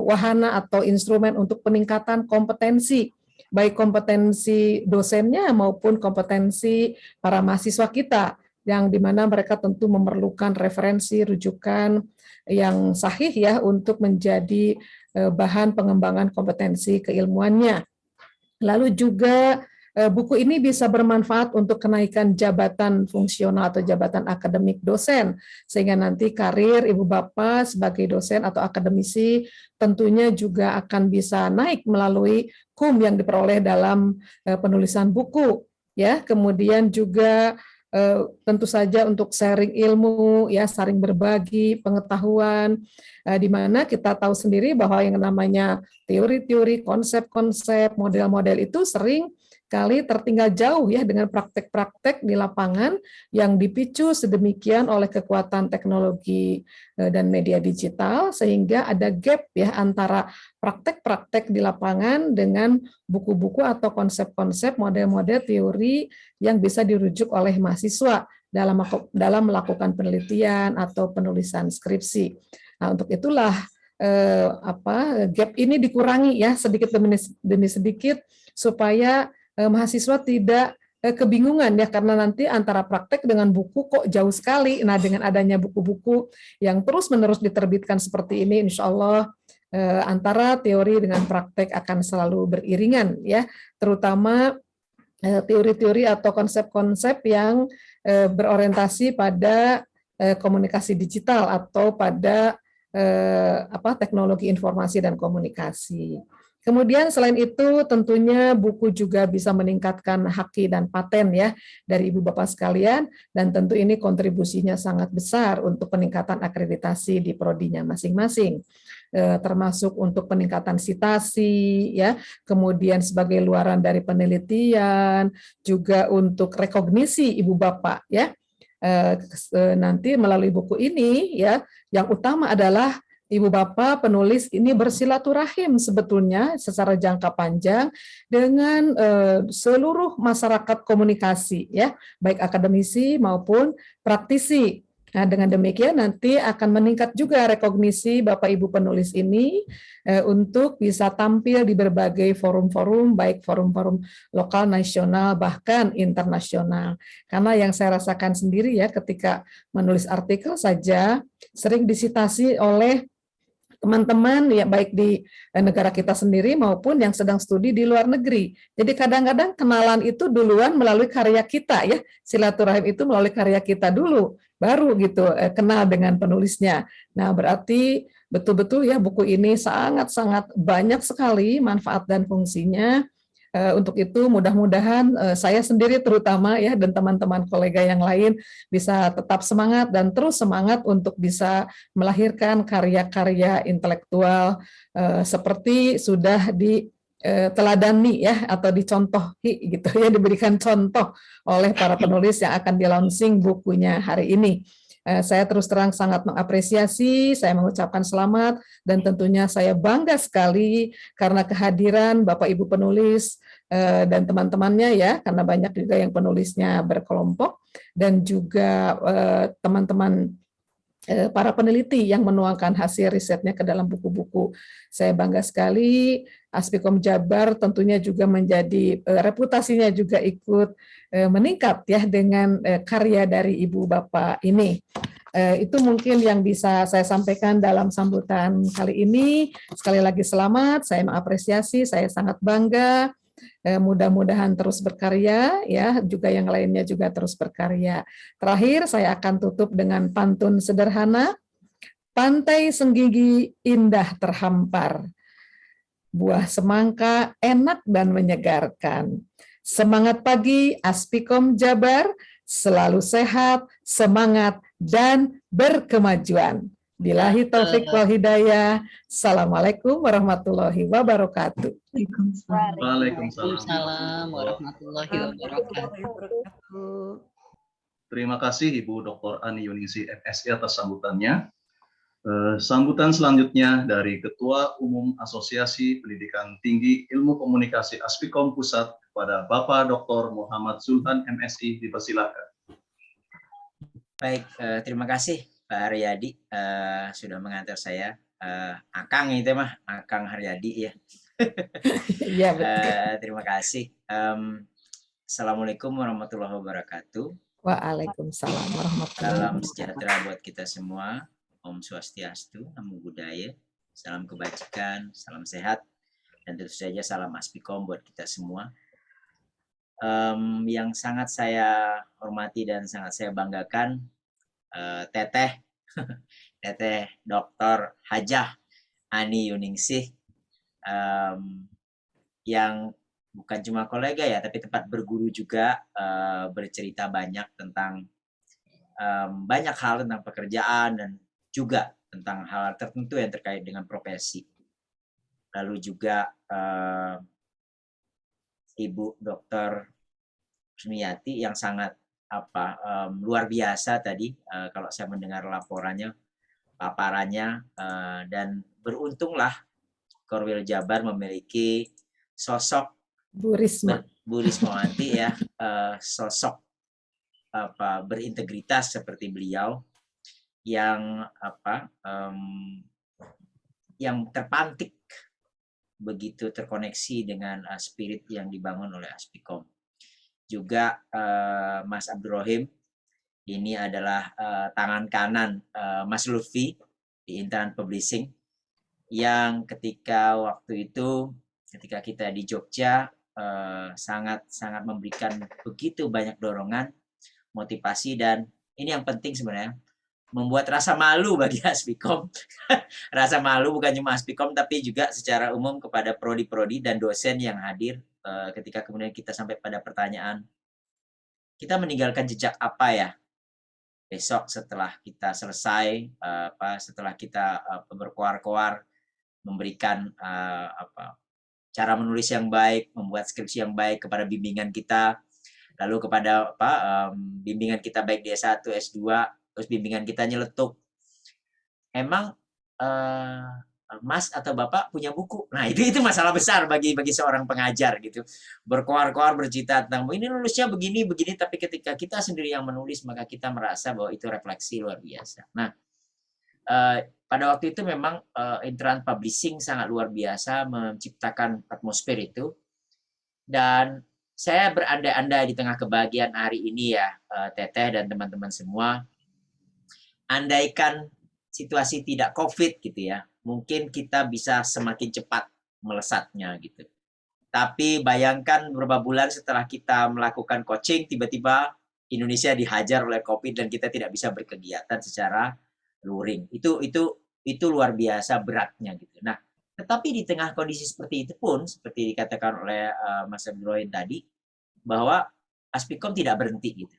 Speaker 4: wahana atau instrumen untuk peningkatan kompetensi, baik kompetensi dosennya maupun kompetensi para mahasiswa kita, yang dimana mereka tentu memerlukan referensi, rujukan yang sahih ya untuk menjadi bahan pengembangan kompetensi keilmuannya. Lalu juga buku ini bisa bermanfaat untuk kenaikan jabatan fungsional atau jabatan akademik dosen, sehingga nanti karir Ibu Bapak sebagai dosen atau akademisi tentunya juga akan bisa naik melalui KUM yang diperoleh dalam penulisan buku. Ya, kemudian juga tentu saja untuk sharing ilmu, ya, saling berbagi pengetahuan, di mana kita tahu sendiri bahwa yang namanya teori-teori, konsep-konsep, model-model itu sering kali tertinggal jauh ya dengan praktek-praktek di lapangan yang dipicu sedemikian oleh kekuatan teknologi dan media digital, sehingga ada gap ya antara praktek-praktek di lapangan dengan buku-buku atau konsep-konsep model-model teori yang bisa dirujuk oleh mahasiswa dalam melakukan penelitian atau penulisan skripsi. Nah, untuk itulah gap ini dikurangi ya sedikit demi sedikit supaya mahasiswa tidak kebingungan ya, karena nanti antara praktek dengan buku kok jauh sekali. Nah, dengan adanya buku-buku yang terus-menerus diterbitkan seperti ini, insya Allah antara teori dengan praktek akan selalu beriringan ya, terutama teori-teori atau konsep-konsep yang berorientasi pada komunikasi digital atau pada teknologi informasi dan komunikasi. Kemudian selain itu tentunya buku juga bisa meningkatkan haki dan paten ya dari Ibu Bapak sekalian, dan tentu ini kontribusinya sangat besar untuk peningkatan akreditasi di prodinya masing-masing, termasuk untuk peningkatan citasi ya, kemudian sebagai luaran dari penelitian, juga untuk rekognisi Ibu Bapak ya. Nanti melalui buku ini ya, yang utama adalah Ibu Bapak penulis ini bersilaturahim sebetulnya secara jangka panjang dengan seluruh masyarakat komunikasi ya, baik akademisi maupun praktisi. Nah, dengan demikian nanti akan meningkat juga rekognisi Bapak Ibu penulis ini untuk bisa tampil di berbagai forum-forum, baik forum-forum lokal, nasional, bahkan internasional. Karena yang saya rasakan sendiri ya, ketika menulis artikel saja sering disitasi oleh teman-teman ya, baik di negara kita sendiri maupun yang sedang studi di luar negeri. Jadi kadang-kadang kenalan itu duluan melalui karya kita ya, silaturahim itu melalui karya kita dulu, baru gitu kenal dengan penulisnya. Nah, berarti betul-betul ya buku ini sangat-sangat banyak sekali manfaat dan fungsinya. Untuk itu mudah-mudahan saya sendiri terutama ya, dan teman-teman kolega yang lain bisa tetap semangat dan terus semangat untuk bisa melahirkan karya-karya intelektual seperti sudah diteladani ya, atau dicontohi gitu ya, diberikan contoh oleh para penulis yang akan di-launching bukunya hari ini. Saya terus terang sangat mengapresiasi, saya mengucapkan selamat, dan tentunya saya bangga sekali karena kehadiran Bapak Ibu penulis dan teman-temannya ya, karena banyak juga yang penulisnya berkelompok, dan juga teman-teman para peneliti yang menuangkan hasil risetnya ke dalam buku-buku. Saya bangga sekali, Aspikom Jabar tentunya juga menjadi reputasinya juga ikut meningkat ya dengan karya dari Ibu Bapak ini. Itu mungkin yang bisa saya sampaikan dalam sambutan kali ini. Sekali lagi selamat, saya mengapresiasi, saya sangat bangga. Mudah-mudahan terus berkarya ya, juga yang lainnya juga terus berkarya. Terakhir saya akan tutup dengan pantun sederhana. Pantai Senggigi indah terhampar, buah semangka enak dan menyegarkan. Semangat pagi Aspikom Jabar, selalu sehat, semangat, dan berkemajuan. Billahi taufik wal hidayah. Assalamualaikum warahmatullahi wabarakatuh.
Speaker 5: Waalaikumsalam
Speaker 10: warahmatullahi wabarakatuh.
Speaker 5: Terima kasih Ibu Dr. Ani Yunisi MSI atas sambutannya. Sambutan selanjutnya dari Ketua Umum Asosiasi Pendidikan Tinggi Ilmu Komunikasi Aspikom Pusat kepada Bapak Dr. Muhammad Zulhan MSI, dipersilakan.
Speaker 3: Baik, terima kasih Pak Haryadi sudah mengantar saya. Akang itu mah, Akang Haryadi ya.
Speaker 4: Iya, betul.
Speaker 3: Terima kasih. Assalamualaikum warahmatullahi wabarakatuh.
Speaker 4: Waalaikumsalam warahmatullahi
Speaker 3: Salam
Speaker 4: wabarakatuh.
Speaker 3: sejahtera buat kita semua. Om Swastiastu, Namo Buddhaya. Salam kebajikan, salam sehat, dan tentu saja salam Aspikom buat kita semua. Yang sangat saya hormati dan sangat saya banggakan, Teteh, Teteh Dr. Hajah Ani Yuningsih, yang bukan cuma kolega ya, tapi tempat berguru juga, bercerita banyak tentang banyak hal tentang pekerjaan dan juga tentang hal tertentu yang terkait dengan profesi. Lalu juga Ibu Dr. Sumiati yang sangat luar biasa tadi, kalau saya mendengar laporannya, paparannya, dan beruntunglah Korwil Jabar memiliki sosok
Speaker 4: Bu Risma.
Speaker 3: Bu Rismawanti ya, sosok berintegritas seperti beliau yang yang terpantik begitu terkoneksi dengan spirit yang dibangun oleh Aspikom. Juga Mas Abdul Rohim, ini adalah tangan kanan Mas Lutfi di Intan Publishing, yang ketika waktu itu, ketika kita di Jogja, sangat memberikan begitu banyak dorongan, motivasi, dan ini yang penting sebenarnya, membuat rasa malu bagi Aspikom. Rasa malu bukan cuma Aspikom, tapi juga secara umum kepada prodi-prodi dan dosen yang hadir, ketika kemudian kita sampai pada pertanyaan, kita meninggalkan jejak apa ya besok setelah kita selesai, setelah kita berkoar-koar, memberikan cara menulis yang baik, membuat skripsi yang baik kepada bimbingan kita, lalu kepada bimbingan kita baik di S1, S2, terus bimbingan kita nyeletuk. Emang Mas atau Bapak punya buku? Nah, itu masalah besar bagi seorang pengajar gitu. Berkoar-koar bercerita tentang ini nulisnya begini, tapi ketika kita sendiri yang menulis, maka kita merasa bahwa itu refleksi luar biasa. Nah, pada waktu itu memang Intan Publishing sangat luar biasa menciptakan atmosfer itu. Dan saya berandai-andai di tengah kebahagiaan hari ini ya, Teteh dan teman-teman semua, andaikan situasi tidak COVID gitu ya, mungkin kita bisa semakin cepat melesatnya gitu. Tapi bayangkan beberapa bulan setelah kita melakukan coaching, tiba-tiba Indonesia dihajar oleh COVID dan kita tidak bisa berkegiatan secara luring. Itu luar biasa beratnya gitu. Nah, tetapi di tengah kondisi seperti itu pun, seperti dikatakan oleh Mas Abdul Rohim tadi, bahwa Aspikom tidak berhenti gitu.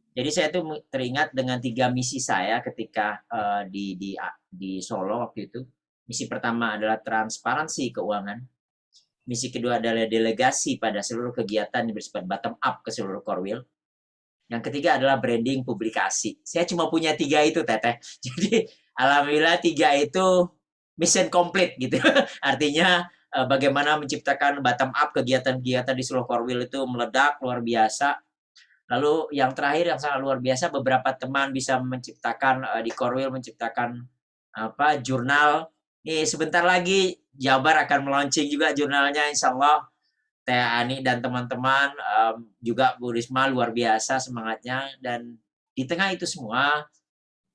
Speaker 3: Jadi saya tuh teringat dengan 3 misi saya ketika di Solo waktu itu. Misi pertama adalah transparansi keuangan. Misi kedua adalah delegasi pada seluruh kegiatan yang bersifat bottom up ke seluruh Korwil. Yang ketiga adalah branding publikasi. Saya cuma punya 3 itu, Teteh. Jadi alhamdulillah 3 itu mission complete gitu. Artinya bagaimana menciptakan bottom up kegiatan-kegiatan di seluruh Korwil itu meledak luar biasa. Lalu yang terakhir yang sangat luar biasa, beberapa teman bisa menciptakan di Korwil menciptakan jurnal. Nih sebentar lagi Jabar akan meluncing juga jurnalnya, insya Allah. Teh Ani dan teman-teman, juga Bu Risma luar biasa semangatnya. Dan di tengah itu semua,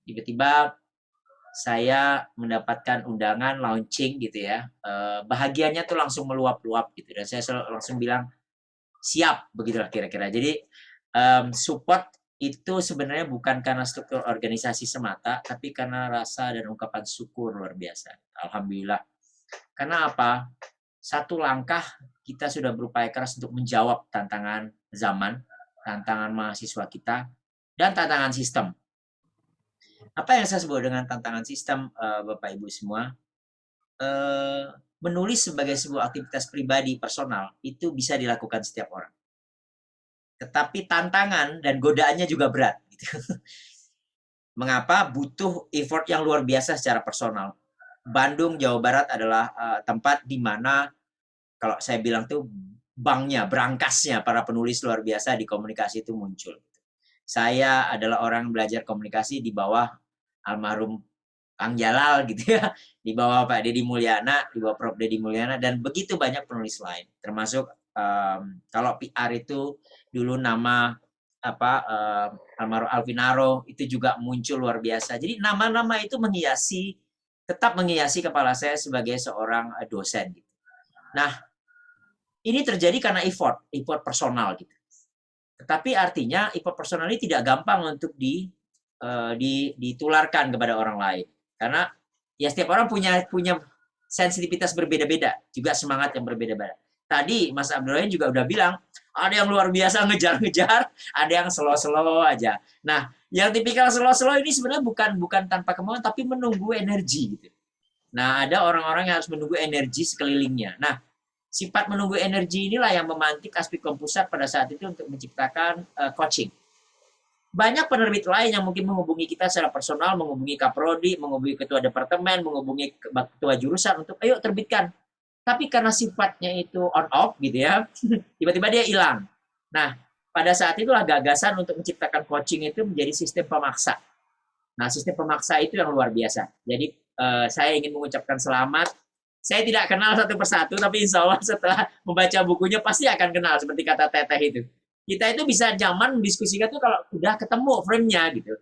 Speaker 3: tiba-tiba saya mendapatkan undangan launching gitu ya. Bahagianya tuh langsung meluap-luap gitu. Dan saya langsung bilang, siap begitulah kira-kira. Jadi support itu sebenarnya bukan karena struktur organisasi semata, tapi karena rasa dan ungkapan syukur luar biasa. Alhamdulillah. Karena apa? Satu langkah kita sudah berupaya keras untuk menjawab tantangan zaman, tantangan mahasiswa kita, dan tantangan sistem. Apa yang saya sebut dengan tantangan sistem, Bapak Ibu semua? Menulis sebagai sebuah aktivitas pribadi personal itu bisa dilakukan setiap orang. Tetapi tantangan dan godaannya juga berat. Gitu. Mengapa? Butuh effort yang luar biasa secara personal. Bandung, Jawa Barat adalah tempat di mana kalau saya bilang tuh banknya, berangkasnya para penulis luar biasa di komunikasi itu muncul. Saya adalah orang belajar komunikasi di bawah almarhum Kang Jalal gitu ya, di bawah Pak Deddy Mulyana, di bawah Prof Deddy Mulyana, dan begitu banyak penulis lain, termasuk kalau PR itu dulu nama almarhum Alvinaro itu juga muncul luar biasa. Jadi nama-nama itu tetap menghiasi kepala saya sebagai seorang dosen. Gitu. Nah, ini terjadi karena effort personal gitu. Tetapi artinya effort personal ini tidak gampang untuk ditularkan kepada orang lain. Karena ya setiap orang punya sensitivitas berbeda-beda, juga semangat yang berbeda-beda. Tadi Mas Abdurrahim juga udah bilang, ada yang luar biasa ngejar-ngejar, ada yang slow-slow aja. Nah, yang tipikal slow-slow ini sebenarnya bukan tanpa kemauan, tapi menunggu energi gitu. Nah, ada orang-orang yang harus menunggu energi sekelilingnya. Nah, sifat menunggu energi inilah yang memantik Aspikom Pusat pada saat itu untuk menciptakan coaching. Banyak penerbit lain yang mungkin menghubungi kita secara personal, menghubungi Kaprodi, menghubungi ketua departemen, menghubungi ketua jurusan untuk ayo terbitkan. Tapi karena sifatnya itu on off gitu ya, tiba-tiba dia hilang. Nah, pada saat itulah gagasan untuk menciptakan coaching itu menjadi sistem pemaksa. Nah, sistem pemaksa itu yang luar biasa. Jadi saya ingin mengucapkan selamat. Saya tidak kenal satu persatu, tapi insya Allah setelah membaca bukunya pasti akan kenal, seperti kata Teteh itu. Kita itu bisa nyaman mendiskusikan tuh kalau udah ketemu frame-nya gitu.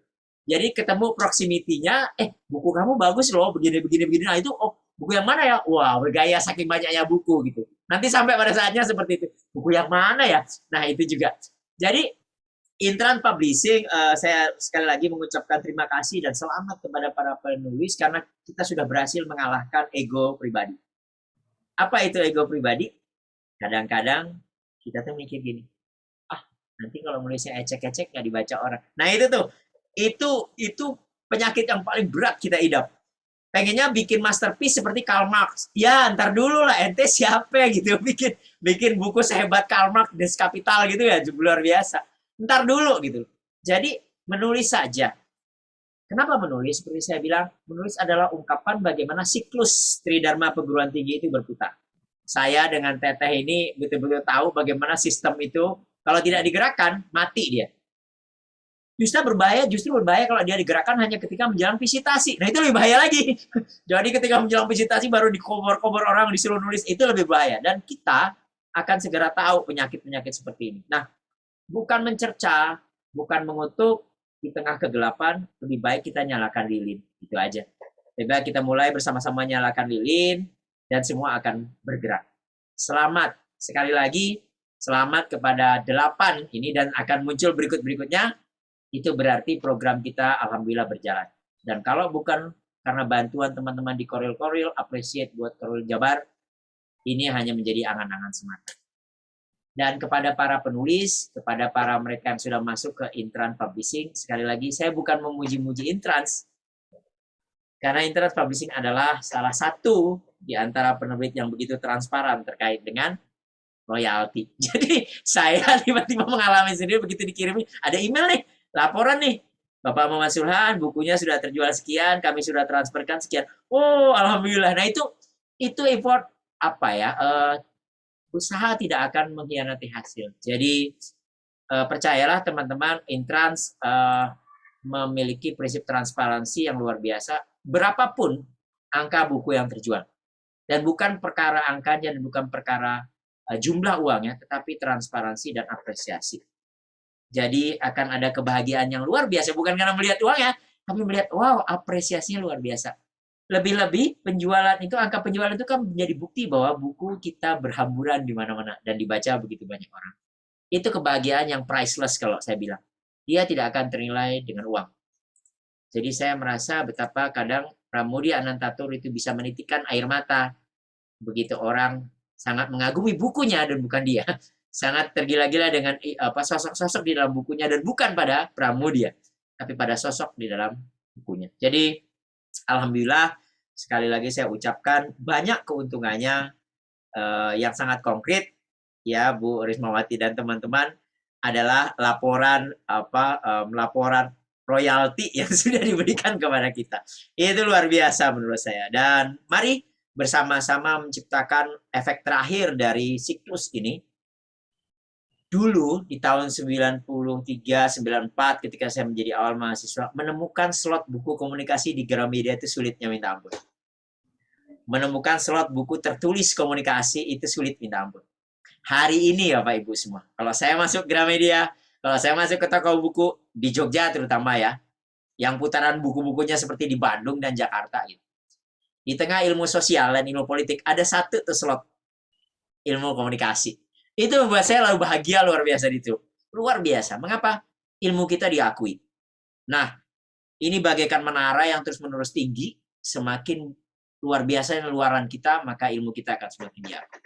Speaker 3: Jadi ketemu proximity-nya, buku kamu bagus loh, begini. Nah itu, buku yang mana ya? Wah, bergaya saking banyaknya buku gitu. Nanti sampai pada saatnya seperti itu. Buku yang mana ya? Nah itu juga. Jadi Intran Publishing, saya sekali lagi mengucapkan terima kasih dan selamat kepada para penulis karena kita sudah berhasil mengalahkan ego pribadi. Apa itu ego pribadi? Kadang-kadang kita tuh mikir gini, nanti kalau nulisnya ecek-ecek nggak dibaca orang. Nah itu penyakit yang paling berat kita idap. Pengennya bikin masterpiece seperti Karl Marx. Ya, ntar dulu lah, ente siapa gitu bikin buku sehebat Karl Marx, Des Kapital gitu ya, luar biasa. Ntar dulu gitu. Jadi menulis saja. Kenapa menulis? Seperti saya bilang, menulis adalah ungkapan bagaimana siklus Tridharma perguruan tinggi itu berputar. Saya dengan Teteh ini betul-betul tahu bagaimana sistem itu kalau tidak digerakkan, mati dia. Justru berbahaya kalau dia digerakkan hanya ketika menjelang visitasi. Nah, itu lebih bahaya lagi. Jadi ketika menjelang visitasi baru dikobor-kobor orang, disuruh nulis, itu lebih bahaya. Dan kita akan segera tahu penyakit-penyakit seperti ini. Nah, bukan mencerca, bukan mengutuk, di tengah kegelapan, lebih baik kita nyalakan lilin. Itu aja. Lebih baik kita mulai bersama-sama nyalakan lilin, dan semua akan bergerak. Selamat. Sekali lagi, selamat kepada 8 ini dan akan muncul berikut-berikutnya. Itu berarti program kita alhamdulillah berjalan. Dan kalau bukan karena bantuan teman-teman di Koril-Koril, appreciate buat Koril Jabar, ini hanya menjadi angan-angan semata. Dan kepada para penulis, kepada para mereka yang sudah masuk ke Intran Publishing, sekali lagi saya bukan memuji-muji Intrans. Karena Intrans Publishing adalah salah satu di antara penerbit yang begitu transparan terkait dengan royalti. Jadi saya tiba-tiba mengalami sendiri begitu dikirimi, ada email nih, laporan nih, Bapak Muhammad Sulhan, bukunya sudah terjual sekian, kami sudah transferkan sekian. Oh, alhamdulillah. Nah itu effort usaha tidak akan mengkhianati hasil. Jadi percayalah teman-teman, Intrans memiliki prinsip transparansi yang luar biasa, berapapun angka buku yang terjual. Dan bukan perkara angkanya dan bukan perkara jumlah uangnya, tetapi transparansi dan apresiasi. Jadi akan ada kebahagiaan yang luar biasa, bukan karena melihat uangnya, tapi melihat, wow, apresiasinya luar biasa. Lebih-lebih penjualan itu, angka penjualan itu kan menjadi bukti bahwa buku kita berhamburan di mana-mana dan dibaca begitu banyak orang. Itu kebahagiaan yang priceless kalau saya bilang. Dia tidak akan ternilai dengan uang. Jadi saya merasa betapa kadang Pramudia Anantatur itu bisa menitikkan air mata. Begitu orang sangat mengagumi bukunya dan bukan dia. Sangat tergila-gila dengan sosok-sosok di dalam bukunya dan bukan pada Pramudia, tapi pada sosok di dalam bukunya. Jadi alhamdulillah sekali lagi saya ucapkan banyak keuntungannya yang sangat konkret ya Bu Rismawati dan teman-teman adalah laporan royalti yang sudah diberikan kepada kita. Itu luar biasa menurut saya. Dan mari bersama-sama menciptakan efek terakhir dari siklus ini. dulu di tahun 93, 94 ketika saya menjadi awal mahasiswa, menemukan slot buku komunikasi di Gramedia itu sulitnya minta ampun. Menemukan slot buku tertulis komunikasi itu sulit minta ampun. Hari ini ya Pak Ibu semua, kalau saya masuk Gramedia, kalau saya masuk ke toko buku di Jogja terutama ya, yang putaran buku-bukunya seperti di Bandung dan Jakarta gitu. Di tengah ilmu sosial dan ilmu politik ada satu tuh slot ilmu komunikasi. Itu membuat saya lalu bahagia luar biasa itu. Luar biasa. Mengapa? Ilmu kita diakui. Nah, ini bagaikan menara yang terus-menerus tinggi, semakin luar biasa luaran kita, maka ilmu kita akan semakin diakui.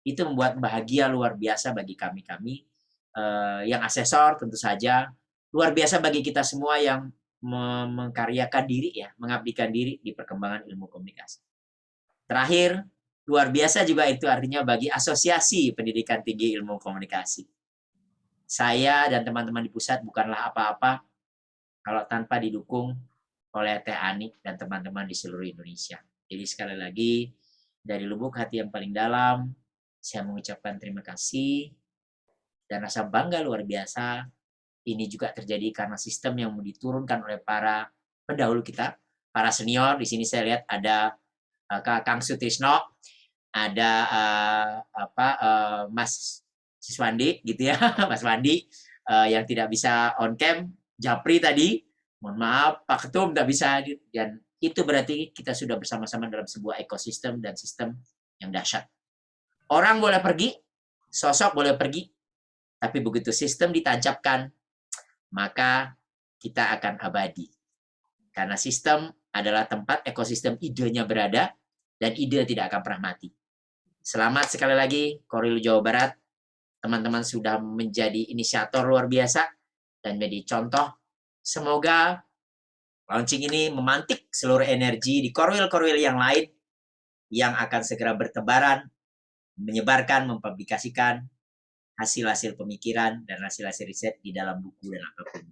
Speaker 3: Itu membuat bahagia luar biasa bagi kami-kami yang asesor tentu saja, luar biasa bagi kita semua yang mengkaryakan diri ya, mengabdikan diri di perkembangan ilmu komunikasi. Terakhir, luar biasa juga itu artinya bagi Asosiasi Pendidikan Tinggi Ilmu Komunikasi. Saya dan teman-teman di pusat bukanlah apa-apa kalau tanpa didukung oleh Teh Ani dan teman-teman di seluruh Indonesia. Jadi sekali lagi, dari lubuk hati yang paling dalam, saya mengucapkan terima kasih dan rasa bangga luar biasa. Ini juga terjadi karena sistem yang diturunkan oleh para pendahulu kita, para senior. Di sini saya lihat ada Kang Sutrisno, ada Mas Siswandi gitu ya, Mas Wandi yang tidak bisa on cam, Japri tadi, mohon maaf Pak Ketum tidak bisa, dan itu berarti kita sudah bersama-sama dalam sebuah ekosistem dan sistem yang dahsyat. Orang boleh pergi, sosok boleh pergi, tapi begitu sistem ditancapkan, maka kita akan abadi. Karena sistem adalah tempat ekosistem idenya berada, dan ide tidak akan pernah mati. Selamat sekali lagi, Korwil Jawa Barat. Teman-teman sudah menjadi inisiator luar biasa, dan menjadi contoh. Semoga launching ini memantik seluruh energi di Korwil-Korwil yang lain, yang akan segera bertebaran, menyebarkan, mempublikasikan hasil-hasil pemikiran dan hasil-hasil riset di dalam buku dan apapun.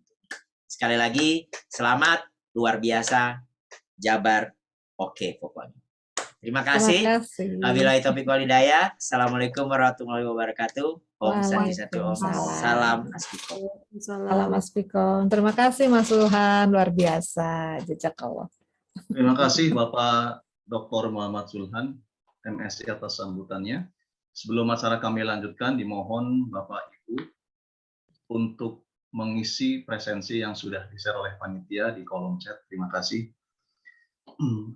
Speaker 3: Sekali lagi, selamat, luar biasa, Jabar, oke pokoknya. Terima kasih. Wabillahi taufiq wal hidayah. Assalamualaikum warahmatullahi wabarakatuh. Om Santi Satu Om. Salam Aspikom.
Speaker 4: Salam Aspikom. Terima kasih Mas Sulhan, luar biasa. Jazakallah.
Speaker 5: Terima kasih Bapak Dr. Muhammad Sulhan, MSI atas sambutannya. Sebelum acara kami lanjutkan, dimohon Bapak Ibu untuk mengisi presensi yang sudah di-share oleh panitia di kolom chat. Terima kasih.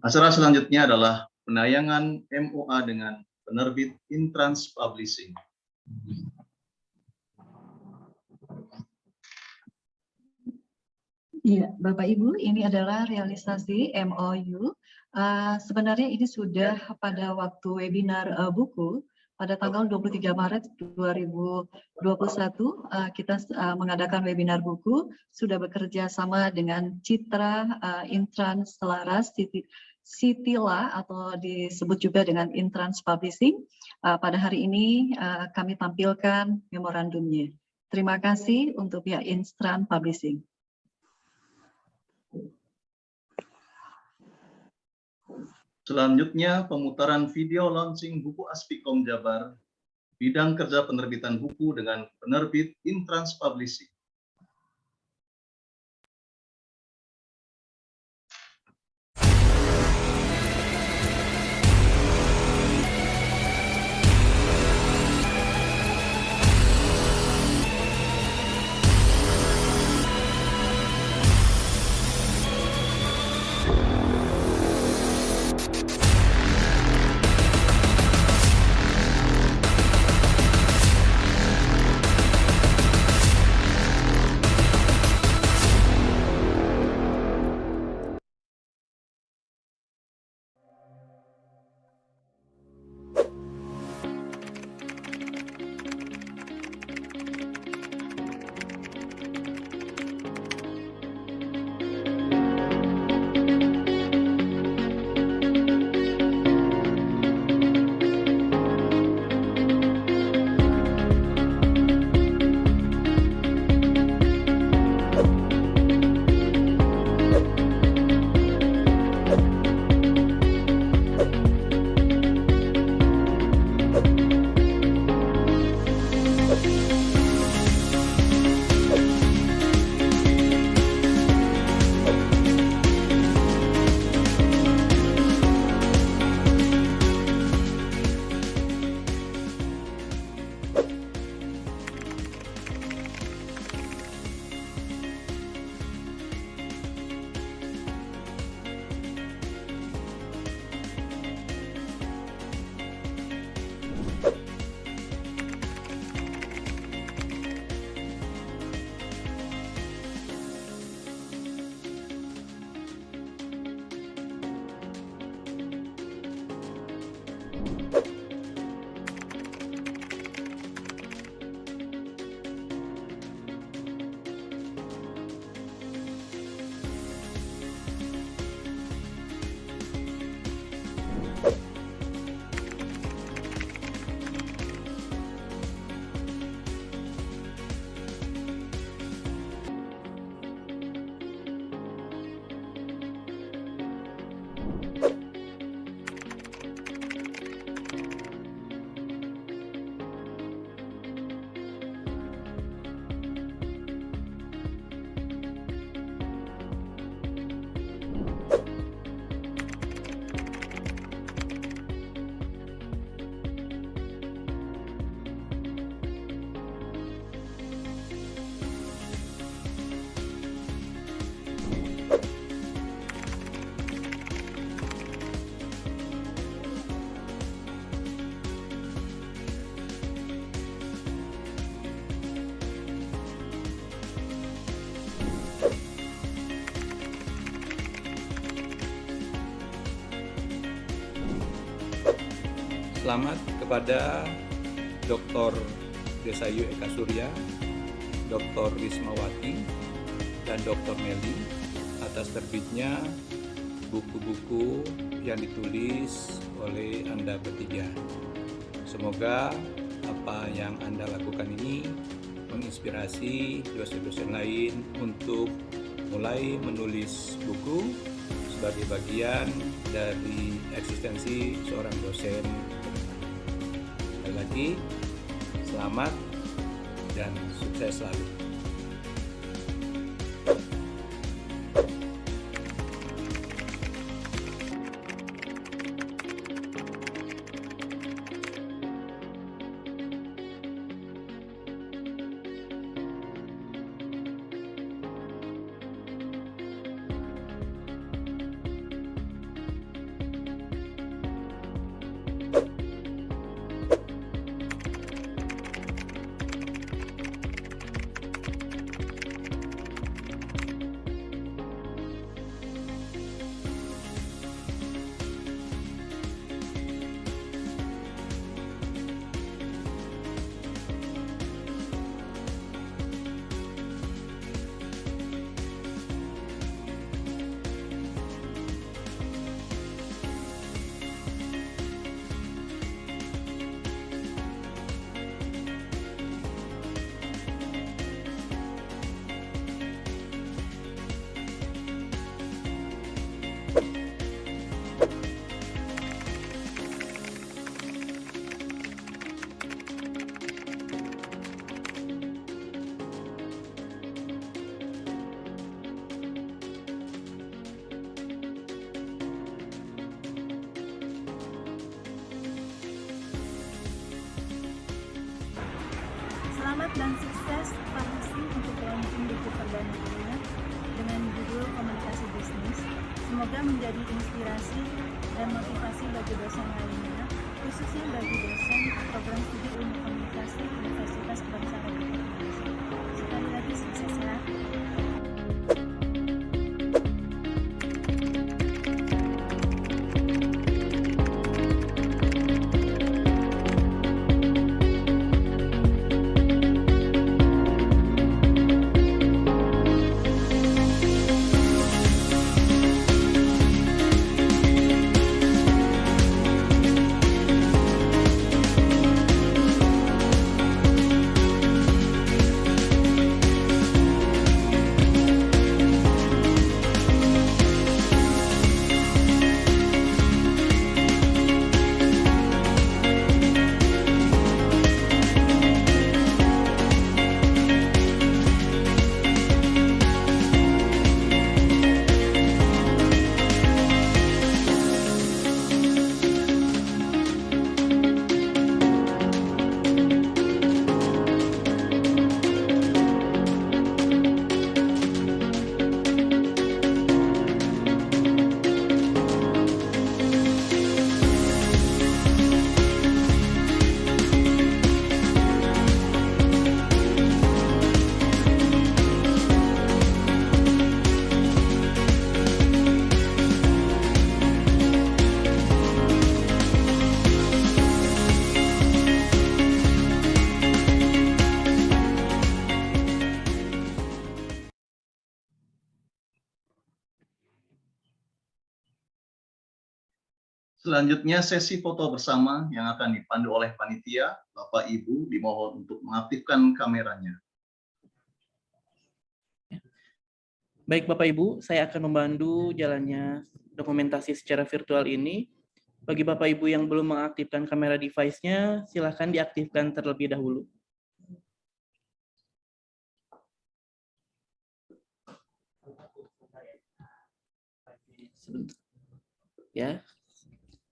Speaker 5: Acara selanjutnya adalah penayangan MOA dengan penerbit Intrans Publishing.
Speaker 1: Iya, Bapak Ibu, ini adalah realisasi MOU. Sebenarnya ini sudah pada waktu webinar buku pada tanggal 23 Maret 2021 kita mengadakan webinar buku, sudah bekerja sama dengan Citra Intrans Selaras Citila atau disebut juga dengan Intrans Publishing. Pada hari ini kami tampilkan memorandumnya. Terima kasih untuk pihak Intrans Publishing.
Speaker 5: Selanjutnya, pemutaran video launching buku Aspikom Jabar, bidang kerja penerbitan buku dengan penerbit Intrans Publishing.
Speaker 10: selamat kepada Dr. Desayu Eka Surya, Dr. Rismawati, dan Dr. Meli atas terbitnya buku-buku yang ditulis oleh Anda bertiga. Semoga apa yang Anda lakukan ini menginspirasi dosen-dosen lain untuk mulai menulis buku sebagai bagian dari eksistensi seorang dosen. Sekali lagi, selamat dan sukses selalu.
Speaker 11: Selamat dan sukses Farmasi untuk launching buku perdananya dengan judul Komunikasi Bisnis. Semoga menjadi inspirasi dan motivasi bagi dosen lainnya, khususnya bagi dosen program studi ilmu komunikasi Universitas Bangsa Republik Indonesia. Sekali lagi sukses ya.
Speaker 5: Selanjutnya sesi foto bersama yang akan dipandu oleh panitia. Bapak Ibu dimohon untuk mengaktifkan kameranya.
Speaker 8: Baik Bapak Ibu, saya akan membantu jalannya dokumentasi secara virtual ini. Bagi Bapak Ibu yang belum mengaktifkan kamera device-nya, silakan diaktifkan terlebih dahulu. Ya.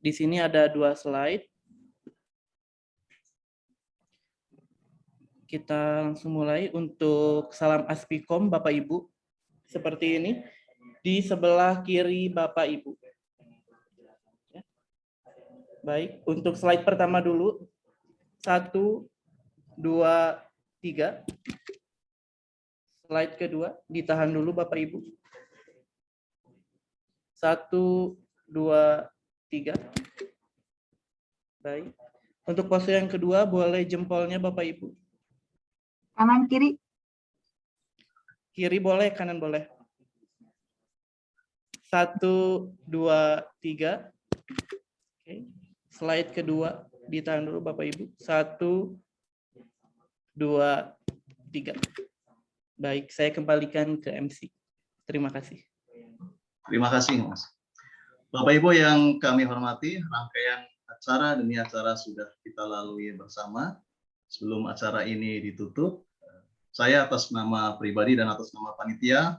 Speaker 8: Di sini ada 2 slide. Kita langsung mulai untuk salam Aspikom Bapak Ibu. Seperti ini. Di sebelah kiri Bapak Ibu. Baik, untuk slide pertama dulu. 1, 2, 3. Slide kedua, ditahan dulu Bapak Ibu. 1, 2, 3. Baik. Untuk pose yang kedua, boleh jempolnya Bapak Ibu.
Speaker 12: Kanan kiri.
Speaker 8: Kiri boleh, kanan boleh. 1, 2, 3. Oke. Slide kedua, ditahan dulu Bapak Ibu. 1, 2, 3. Baik, saya kembalikan ke MC. Terima kasih.
Speaker 5: Terima kasih, Mas. Bapak Ibu yang kami hormati, rangkaian acara demi acara sudah kita lalui bersama. Sebelum acara ini ditutup, saya atas nama pribadi dan atas nama panitia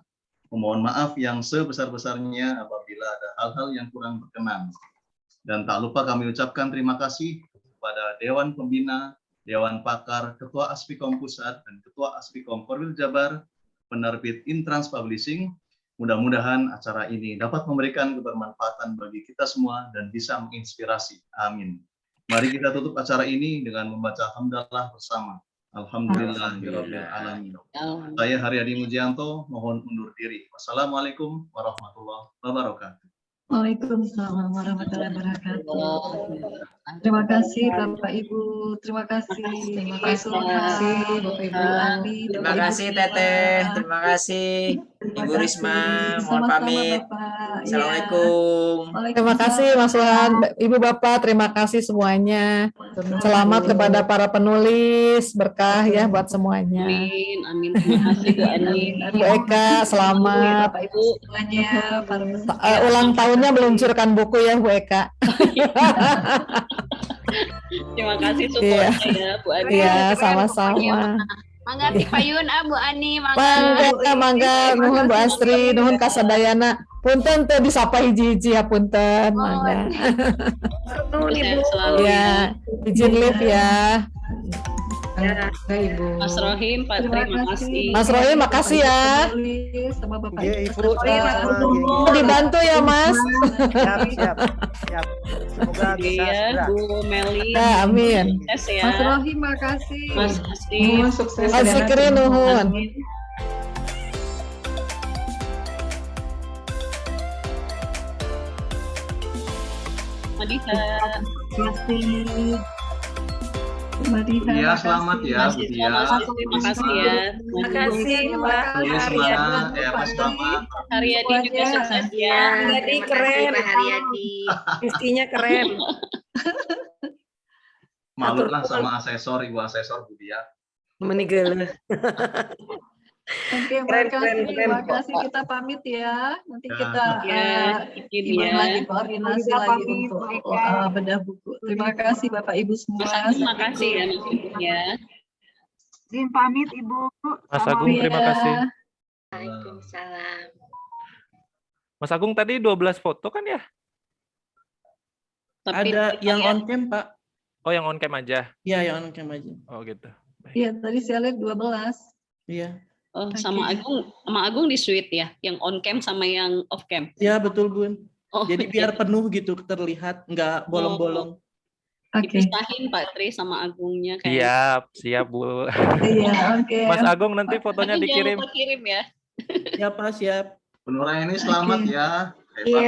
Speaker 5: memohon maaf yang sebesar-besarnya apabila ada hal-hal yang kurang berkenan. Dan tak lupa kami ucapkan terima kasih kepada Dewan Pembina, Dewan Pakar, Ketua Aspikom Pusat, dan Ketua Aspikom Korwil Jabar, penerbit Intrans Publishing. Mudah-mudahan acara ini dapat memberikan kebermanfaatan bagi kita semua dan bisa menginspirasi. Amin. Mari kita tutup acara ini dengan membaca hamdalah bersama. Alhamdulillahirabbil alamin. Saya Haryadi Mujianto mohon undur diri. Wassalamualaikum warahmatullahi wabarakatuh.
Speaker 1: Waalaikumsalam warahmatullahi wabarakatuh. Terima kasih Bapak Ibu, terima kasih Pak Sulhan, Bapak Ibu Ani,
Speaker 3: Terima kasih Teteh, terima kasih Ibu Risma, mohon pamit. Assalamualaikum.
Speaker 4: Terima kasih Mas Sulhan, Ibu Bapak, terima kasih semuanya. Selamat kepada para penulis, berkah ya buat semuanya.
Speaker 12: Amin, amin. Terima kasih Bu Ani.
Speaker 4: Bu Eka, selamat.
Speaker 1: Bapak Ibu semuanya,
Speaker 4: Ulang tahunnya meluncurkan buku ya Bu Eka.
Speaker 12: Terima kasih supportnya ya Bu Ani.
Speaker 4: Iya, sama-sama.
Speaker 12: Mangga Ti Payun Bu Ani, mangga.
Speaker 4: Mangga, nuhun Bu Astri, nuhun Kasadayana. Punten teu disapa hiji-hiji ya punten, mangga. Ya, izin live ya.
Speaker 12: Ya, Ibu. Mas Rohim, Pak, terima kasih.
Speaker 4: Mas Rohim, makasih ya.
Speaker 1: Sama Bapak
Speaker 9: Ibu.
Speaker 4: Dibantu ya, Mas.
Speaker 9: Siap. Semoga bisa segera.
Speaker 12: Bu Meli.
Speaker 4: Ya, amin.
Speaker 12: Sukses ya.
Speaker 1: Mas Rohim, makasih.
Speaker 12: Mas Asif.
Speaker 1: Sukses.
Speaker 4: Mas Fikri, nuhun.
Speaker 12: Madita.
Speaker 5: Ya, selamat ya, Bu Dia.
Speaker 12: Terima kasih ya.
Speaker 13: Terima kasih Pak
Speaker 5: Semangat ya, Mas Selamat.
Speaker 12: Haryadi juga sukses ya.
Speaker 13: Haryadi keren.
Speaker 12: Pak Haryadi.
Speaker 13: Istrinya keren.
Speaker 5: Malu lah sama asesor, Ibu asesor Bu Dia.
Speaker 13: Menigel.
Speaker 1: Oke, terima kasih. Kita pamit ya. Nanti kita gimana lagi koordinasi lagi untuk bedah buku. Terima kasih Bapak Ibu semua.
Speaker 12: Terima kasih ya Mas Ibu ya. Izin pamit Ibu.
Speaker 14: Mas Agung, terima kasih.
Speaker 12: Waalaikumsalam.
Speaker 14: Mas Agung tadi 12 foto kan ya?
Speaker 8: Ada yang on cam, Pak.
Speaker 14: Oh, yang on cam aja?
Speaker 8: Iya, yang on cam aja.
Speaker 14: Oh, gitu.
Speaker 1: Iya, tadi saya lihat 12.
Speaker 8: Iya.
Speaker 12: Oh, sama Agung di suite ya, yang on cam sama yang off cam.
Speaker 8: Ya, betul, Bun.
Speaker 12: Oh,
Speaker 8: jadi biar penuh gitu terlihat, nggak bolong-bolong.
Speaker 12: Dipisahin Pak Tri sama Agungnya kayak.
Speaker 14: Siap Bu.
Speaker 1: Iya, oke.
Speaker 14: Mas Agung nanti fotonya dikirim.
Speaker 12: Jangan lupa kirim ya.
Speaker 8: Siap, Pak, siap.
Speaker 5: Bu Nuraini selamat ya.
Speaker 13: Iya.